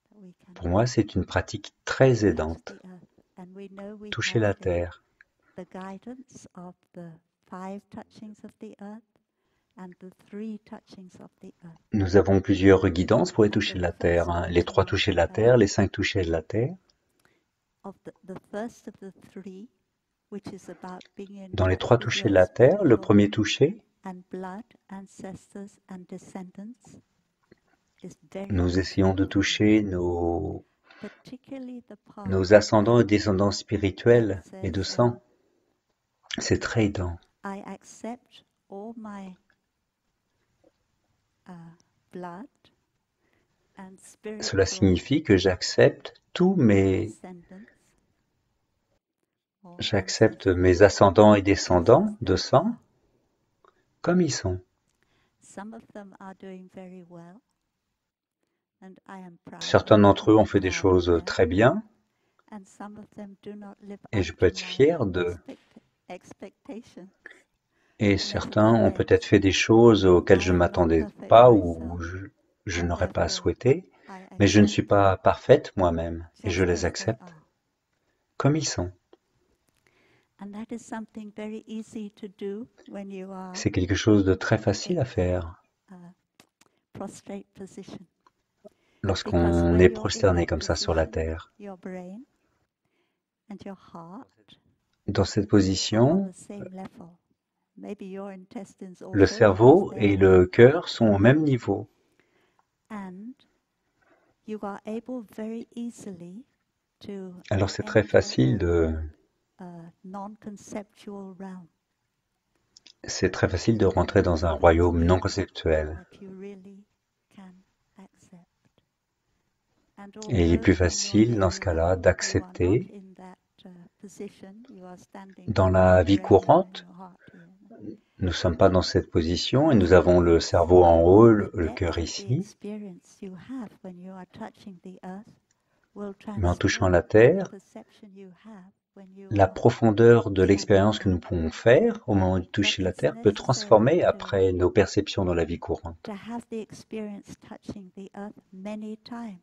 S1: that we can
S2: Pour moi, c'est une pratique très
S1: touch
S2: aidante.
S1: the earth. And we know we
S2: Toucher
S1: have
S2: la terre.
S1: the guidance of the 5 touchings of the earth and the 3 touchings of the earth.
S2: Nous avons plusieurs guidances pour les
S1: And
S2: toucher
S1: the
S2: de la
S1: first
S2: terre. Les 3
S1: touching of
S2: touchés de
S1: the
S2: la terre,
S1: earth,
S2: les 5 touchés de la terre.
S1: of the first of the 3, which is about being in
S2: Dans les
S1: touch
S2: 3
S1: with
S2: touchés
S1: your
S2: de la terre, le
S1: spiritual
S2: premier toucher,
S1: and blood ancestors and descendants is very
S2: nous essayons de
S1: important,
S2: toucher
S1: particularly the
S2: nos
S1: part
S2: ascendants et descendants spirituels
S1: that
S2: et de
S1: says
S2: sang. C'est très aidant.
S1: I accept all my blood and
S2: Cela
S1: spiritual
S2: signifie que j'accepte
S1: descendants or
S2: j'accepte
S1: ancestors.
S2: mes ascendants et descendants de sang comme ils sont.
S1: Some of them are doing very well, and I am proud
S2: Certains
S1: of
S2: d'entre eux ont
S1: being
S2: fait des
S1: part of
S2: choses
S1: them,
S2: très bien
S1: and some of them do not live
S2: et
S1: up
S2: je peux
S1: to
S2: être
S1: my
S2: fier d'eux.
S1: expectations.
S2: Et certains ont peut-être
S1: Nevertheless,
S2: fait des choses auxquelles
S1: I
S2: je ne
S1: am not
S2: m'attendais
S1: perfect
S2: pas ou
S1: myself,
S2: je
S1: and
S2: n'aurais pas
S1: therefore
S2: souhaité,
S1: I
S2: mais je ne suis
S1: accept them
S2: pas parfaite moi-même et je
S1: just
S2: les
S1: as they
S2: accepte
S1: are.
S2: comme ils sont.
S1: And that is something very easy to do when you are
S2: C'est quelque chose de très facile à
S1: in the
S2: faire
S1: prostrate position. Because
S2: lorsqu'on
S1: when
S2: est
S1: you're in
S2: prosterné
S1: that
S2: comme ça sur la
S1: position,
S2: terre.
S1: your brain and your heart
S2: Dans cette
S1: are on
S2: position,
S1: the same level. Maybe your intestines
S2: le
S1: also, because
S2: cerveau
S1: they
S2: et
S1: are
S2: le
S1: connected.
S2: cœur sont au même niveau.
S1: And you are able very easily to
S2: Alors c'est très
S1: enter
S2: facile
S1: a non-conceptual realm
S2: c'est très facile de rentrer dans un royaume non conceptuel.
S1: that you really can accept. And
S2: Et il est
S1: although
S2: plus
S1: in your
S2: facile dans ce
S1: daily
S2: cas-là
S1: life you are not
S2: d'accepter
S1: in that position, you are standing
S2: dans
S1: with
S2: la
S1: your
S2: vie
S1: brain and
S2: courante.
S1: your heart here.
S2: Nous ne sommes pas dans cette position et nous avons le
S1: Nevertheless,
S2: cerveau en haut,
S1: the
S2: le
S1: depth
S2: cœur
S1: of the
S2: ici.
S1: experience you have when you are touching the earth will
S2: Mais en touchant
S1: transform
S2: la
S1: the
S2: terre,
S1: perception you have when you
S2: la
S1: are
S2: profondeur de
S1: standing
S2: l'expérience que nous
S1: up.
S2: pouvons faire au moment de
S1: But
S2: toucher la
S1: it's
S2: terre peut
S1: necessary
S2: transformer après nos perceptions dans la vie courante.
S1: to have the experience touching the earth many times.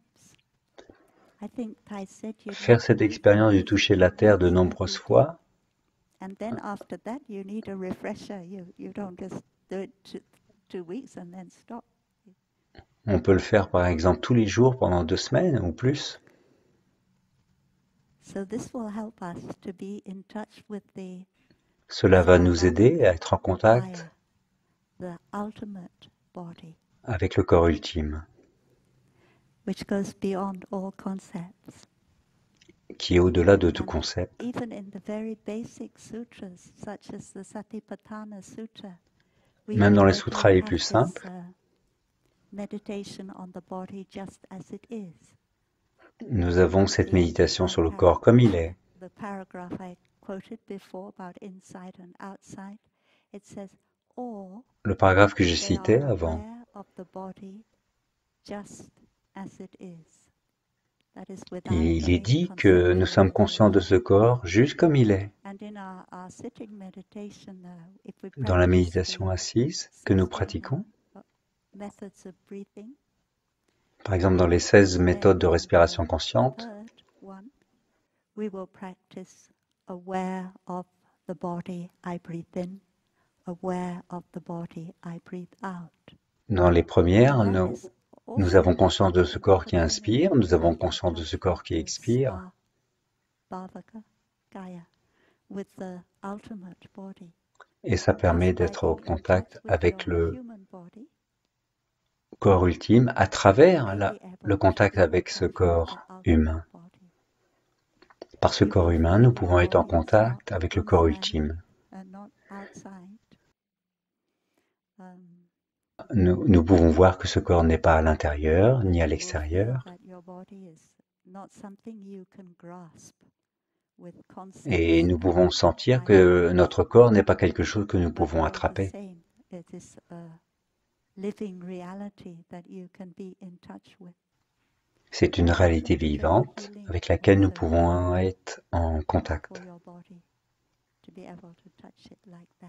S1: I think Thai said you
S2: Faire
S1: need
S2: cette
S1: 2
S2: expérience du toucher la terre de
S1: visitations
S2: nombreuses
S1: every day.
S2: fois,
S1: And then after that, you need a refresher. You don't just do it 2 weeks and then stop.
S2: on peut le faire par exemple tous les jours pendant 2 semaines ou plus.
S1: So this will help us to be in touch with the
S2: Cela va nous aider à être en contact
S1: the ultimate body,
S2: avec le corps ultime,
S1: which goes beyond all concepts.
S2: qui est au-delà de tout
S1: And
S2: concept.
S1: even in the very basic sutras, such as the Satipatthana Sutta, we
S2: Même dans les
S1: already
S2: sutras les
S1: have
S2: plus
S1: this
S2: simples,
S1: meditation on the body just as it is.
S2: nous avons cette
S1: The end of
S2: méditation
S1: that
S2: sur le corps comme il est.
S1: the paragraph I quoted before about inside and outside, it says, or
S2: Le paragraphe que je
S1: they are
S2: citais avant.
S1: aware of the body just as it is. That is without
S2: Et il est
S1: any
S2: dit que nous sommes conscients de ce corps juste comme il est.
S1: And in our sitting meditation, if we
S2: Dans la
S1: practice
S2: méditation
S1: the
S2: assise que nous
S1: 16
S2: pratiquons,
S1: methods of breathing,
S2: par exemple dans les 16 méthodes de
S1: then in
S2: respiration
S1: the
S2: consciente,
S1: third one, we will practice aware of the body I breathe in, aware of the body I breathe out.
S2: dans les premières,
S1: And that
S2: nous
S1: is
S2: avons
S1: also
S2: conscience de ce corps qui
S1: opportunity
S2: inspire, nous avons
S1: to
S2: conscience de ce
S1: touch
S2: corps qui
S1: with
S2: expire,
S1: Bhavaka Kaya, with the ultimate body.
S2: et ça permet
S1: Just by
S2: d'être au
S1: being in touch
S2: contact
S1: with
S2: avec
S1: your
S2: le
S1: human body,
S2: corps ultime à
S1: you
S2: travers
S1: may be able
S2: le
S1: to
S2: contact
S1: be in
S2: avec ce
S1: touch with the
S2: corps
S1: ultimate
S2: humain.
S1: body.
S2: Par ce
S1: You
S2: corps
S1: will
S2: humain,
S1: feel
S2: nous
S1: your
S2: pouvons être en
S1: body is not
S2: contact avec le corps
S1: inside
S2: ultime.
S1: and not outside.
S2: Nous pouvons voir que ce corps n'est pas à l'intérieur ni à
S1: You will feel
S2: l'extérieur.
S1: that your body is not something you can grasp with
S2: Et
S1: concepts
S2: nous
S1: and
S2: pouvons sentir
S1: ideas,
S2: que notre corps n'est pas quelque chose que nous
S1: but
S2: pouvons
S1: all the
S2: attraper.
S1: same, it is a living reality that you can be in touch with.
S2: C'est une
S1: And that
S2: réalité
S1: can be very
S2: vivante
S1: healing
S2: avec laquelle nous
S1: also
S2: pouvons être en contact.
S1: for your body to be able to touch it like that.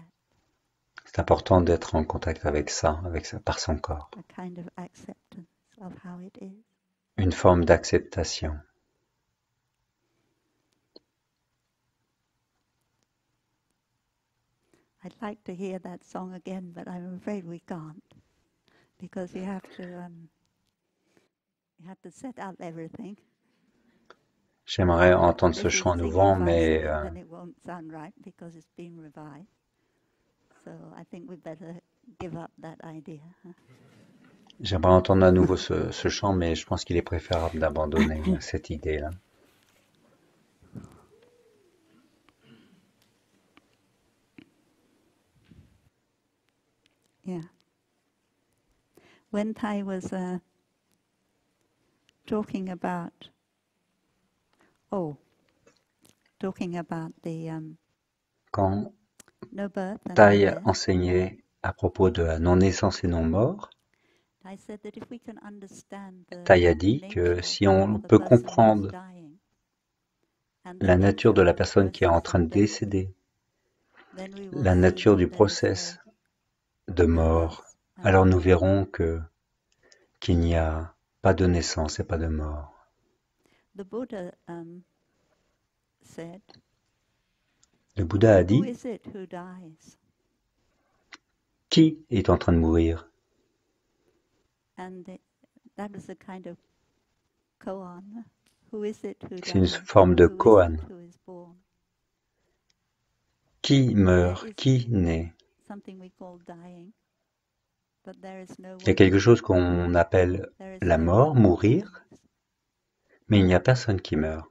S2: C'est important d'être en contact avec ça, par son corps.
S1: A kind of acceptance of how it is.
S2: Une forme d'acceptation.
S1: I'd like to hear that song again, but I'm afraid we can't, because you have to set up everything.
S2: J'aimerais entendre
S1: And
S2: ce
S1: if we
S2: chant
S1: sing
S2: nouveau,
S1: it by
S2: mais
S1: singing, then it won't sound right because it's been revised. So I think we better give up that idea.
S2: j'aimerais entendre à nouveau ce chant, mais je pense qu'il est préférable d'abandonner cette idée-là.
S1: Yeah. When Thai was talking about the
S2: Quand
S1: no birth and no
S2: Thaï
S1: death,
S2: enseignait à propos de la non-naissance et non-mort,
S1: I said that if we can understand the
S2: Thaï a dit que
S1: nature
S2: si on
S1: of the
S2: peut
S1: person who's
S2: comprendre
S1: dying and the
S2: la nature
S1: nature
S2: de la
S1: of the
S2: personne qui est en
S1: process
S2: train
S1: of
S2: de
S1: death,
S2: décéder,
S1: then we will
S2: la
S1: see
S2: nature
S1: that
S2: du
S1: there is
S2: process de
S1: no
S2: mort,
S1: birth and
S2: alors
S1: no
S2: nous
S1: death.
S2: verrons qu'il n'y a pas de naissance et pas de mort.
S1: The Buddha said,
S2: Le Bouddha a
S1: who
S2: dit,
S1: is it who dies?
S2: qui est en train de mourir?
S1: And that was a kind of koan. Who is it who
S2: C'est une
S1: dies?
S2: forme de
S1: Who is
S2: koan.
S1: it who is born?
S2: Qui
S1: There
S2: meurt?
S1: is
S2: Qui naît?
S1: something we call dying, but there is no
S2: Il y a
S1: one
S2: quelque
S1: who
S2: chose
S1: dies.
S2: qu'on appelle
S1: There is
S2: la
S1: no
S2: mort,
S1: one who
S2: mourir,
S1: dies.
S2: mais il n'y a personne qui meurt.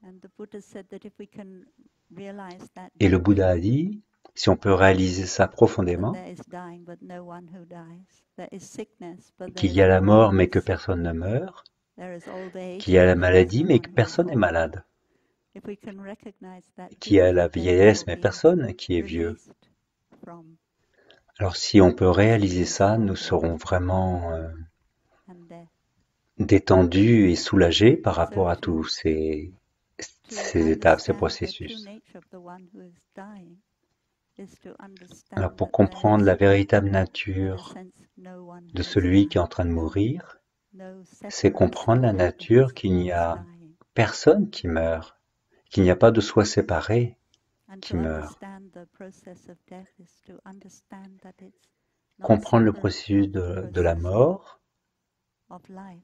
S1: And the Buddha said that if we can realize that
S2: Et le Bouddha a
S1: deeply,
S2: dit, si on peut réaliser ça
S1: that
S2: profondément,
S1: there is dying but no one who dies. There is sickness but there
S2: qu'il
S1: is
S2: y a la
S1: no one
S2: mort
S1: who
S2: mais
S1: is
S2: que
S1: sick.
S2: personne ne meurt,
S1: There is old age
S2: qu'il y a la
S1: but there is
S2: maladie
S1: no
S2: mais
S1: one
S2: que
S1: who is
S2: personne n'est
S1: old.
S2: malade,
S1: If we can recognize that
S2: qu'il y a la
S1: deeply, then we
S2: vieillesse
S1: will
S2: mais
S1: be
S2: personne qui est vieux.
S1: released from
S2: Alors si on peut réaliser
S1: sickness
S2: ça,
S1: and
S2: nous
S1: old
S2: serons
S1: age
S2: vraiment
S1: and death.
S2: détendus et soulagés par
S1: So
S2: rapport à
S1: to
S2: tous
S1: to
S2: ces étapes, ces
S1: understand the true
S2: processus.
S1: nature of the one who is dying is to
S2: Alors
S1: understand
S2: pour
S1: that there
S2: comprendre
S1: is,
S2: la véritable
S1: in a
S2: nature
S1: sense, no one
S2: de
S1: who is
S2: celui qui est en
S1: dying,
S2: train de mourir,
S1: no
S2: c'est
S1: separate
S2: comprendre la
S1: self that
S2: nature qu'il n'y
S1: is
S2: a
S1: dying.
S2: personne qui meurt, qu'il n'y a pas de soi séparé
S1: And
S2: qui
S1: to
S2: meurt.
S1: understand the process of death is to understand that it's not
S2: Comprendre le
S1: separate
S2: processus
S1: from the
S2: de la
S1: process
S2: mort
S1: of life.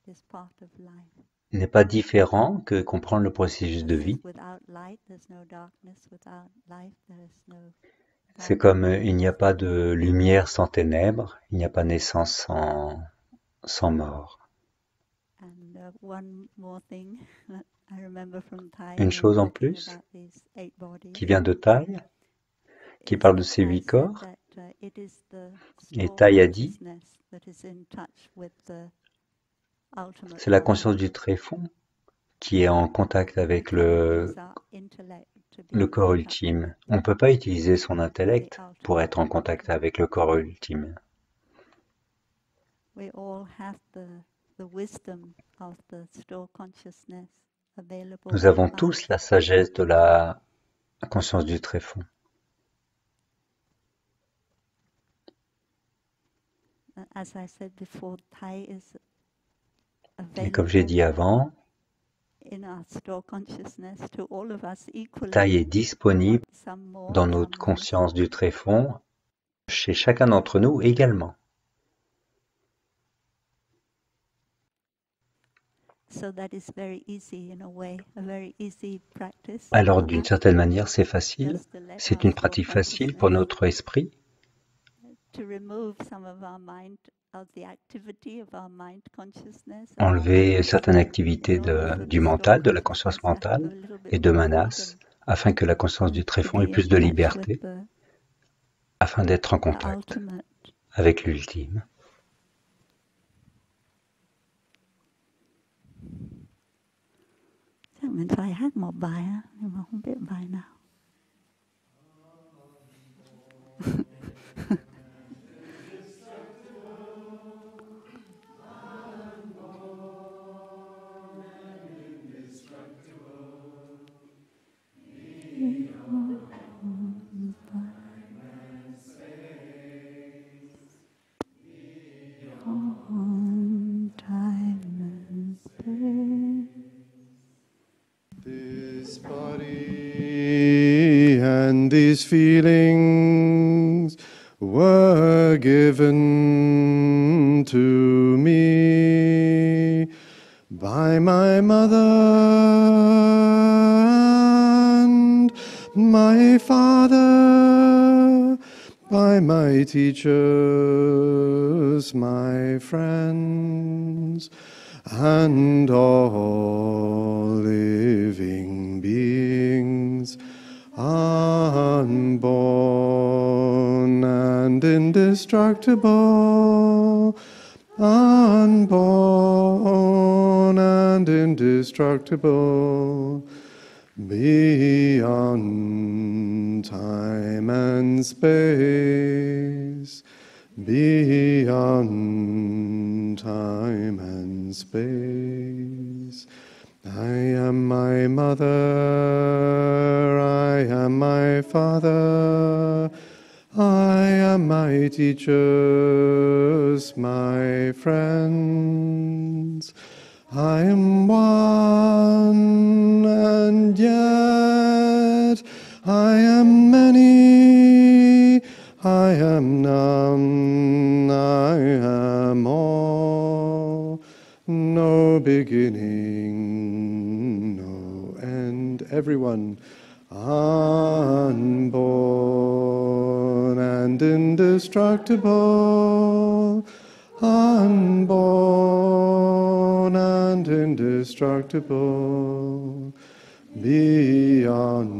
S1: It is part of life.
S2: n'est pas différent que comprendre le processus de
S1: Just as
S2: vie.
S1: without light there's no darkness, without life there is no
S2: C'est comme
S1: darkness.
S2: il n'y a pas de lumière sans ténèbres, il n'y a pas naissance sans mort.
S1: And one more thing that I remember from Thai
S2: Une
S1: when
S2: chose en
S1: talking
S2: plus
S1: about these 8 bodies
S2: qui vient de Thaï, qui
S1: is
S2: parle de
S1: that
S2: ces
S1: Thai
S2: 8
S1: said
S2: corps,
S1: that it is the
S2: et
S1: store
S2: Thaï a dit,
S1: consciousness that is in touch with the ultimate
S2: c'est la
S1: mind.
S2: conscience du tréfonds qui est en contact avec
S1: We cannot use our intellect to be
S2: le corps
S1: in touch
S2: ultime. On ne peut pas utiliser son
S1: with
S2: intellect
S1: the
S2: pour
S1: ultimate
S2: être en
S1: mind.
S2: contact avec le corps ultime.
S1: We all have the wisdom of the store consciousness available
S2: Nous
S1: to
S2: avons
S1: us.
S2: tous la sagesse de la conscience du tréfonds.
S1: As I said before, Thai is
S2: Et comme j'ai
S1: available
S2: dit avant,
S1: in our store consciousness to all of us equally.
S2: Thaï est disponible
S1: Some more,
S2: dans
S1: some
S2: notre
S1: less.
S2: conscience du tréfonds, chez chacun d'entre nous également.
S1: So that is very easy in a way, a very easy practice.
S2: Alors d'une certaine manière, c'est facile,
S1: Just to let
S2: c'est
S1: our
S2: une
S1: store
S2: pratique facile pour
S1: consciousness
S2: notre esprit
S1: to remove some of our mind, of the activity of our mind consciousness, of our
S2: enlever certaines
S1: manas,
S2: activités
S1: in order for
S2: du
S1: the store
S2: mental, de la
S1: consciousness
S2: conscience
S1: to have a
S2: mentale
S1: little bit
S2: et de
S1: more
S2: manas,
S1: freedom
S2: afin que la conscience du
S1: and to
S2: tréfonds ait
S1: be
S2: plus
S1: in
S2: de
S1: touch
S2: liberté,
S1: with
S2: afin d'être en
S1: the
S2: contact
S1: ultimate.
S2: avec l'ultime.
S1: chắc mình phải hát một bài á, nhưng mà không biết bài nào.
S3: This body and these feelings were given to me by my mother and my father, by my teachers, my friends, and all living beings unborn unborn and indestructible, unborn and indestructible, beyond time and space, beyond time and space. I am my mother, I am my father, I am my teachers, my friends. I am one, and yet I am many. I am none, I am all. No beginning, no end. Everyone, unborn and indestructible, unborn and indestructible, beyond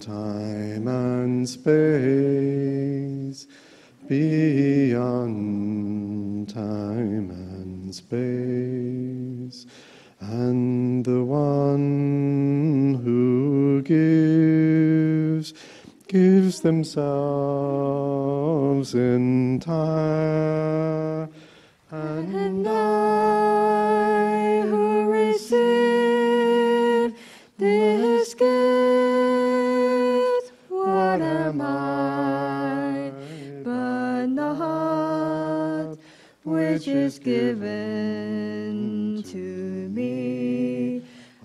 S3: time and space, beyond time and space. And the one who gives themselves entire, and I who receive this gift, what am I but not which is given to me?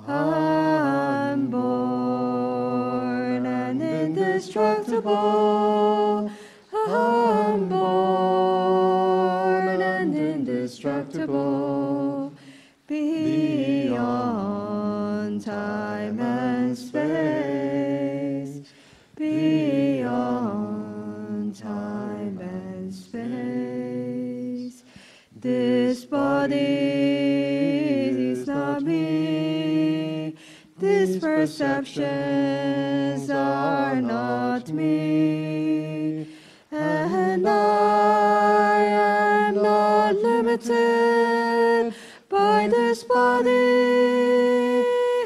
S3: Unborn and indestructible, unborn and indestructible, beyond time and space, beyond time and space. This body is not me, these perceptions are not me, and I am not limited by this body.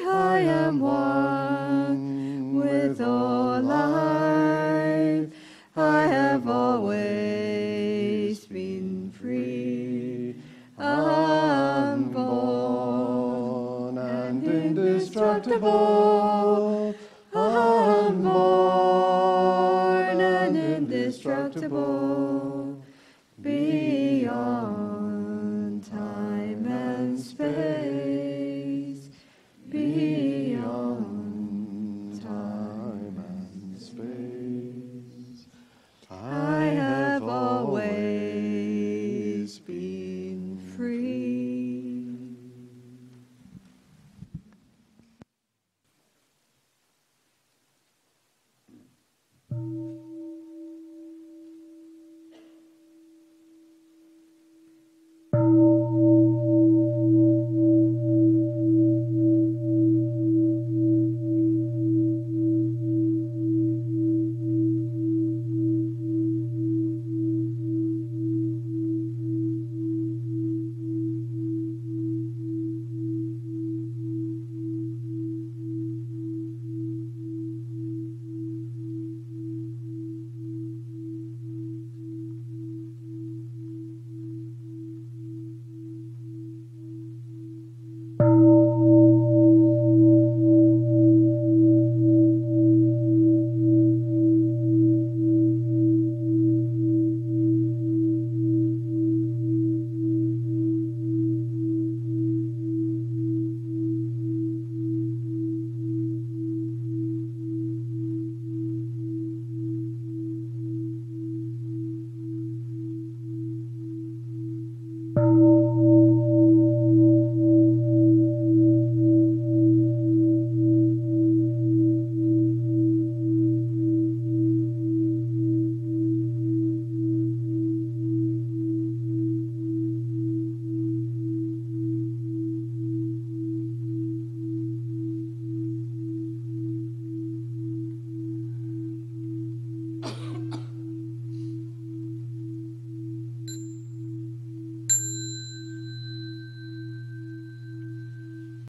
S3: I am one with all life. I have always been free, unborn and indestructible, unborn and indestructible, beyond time and space, beyond time and space. I have always been free.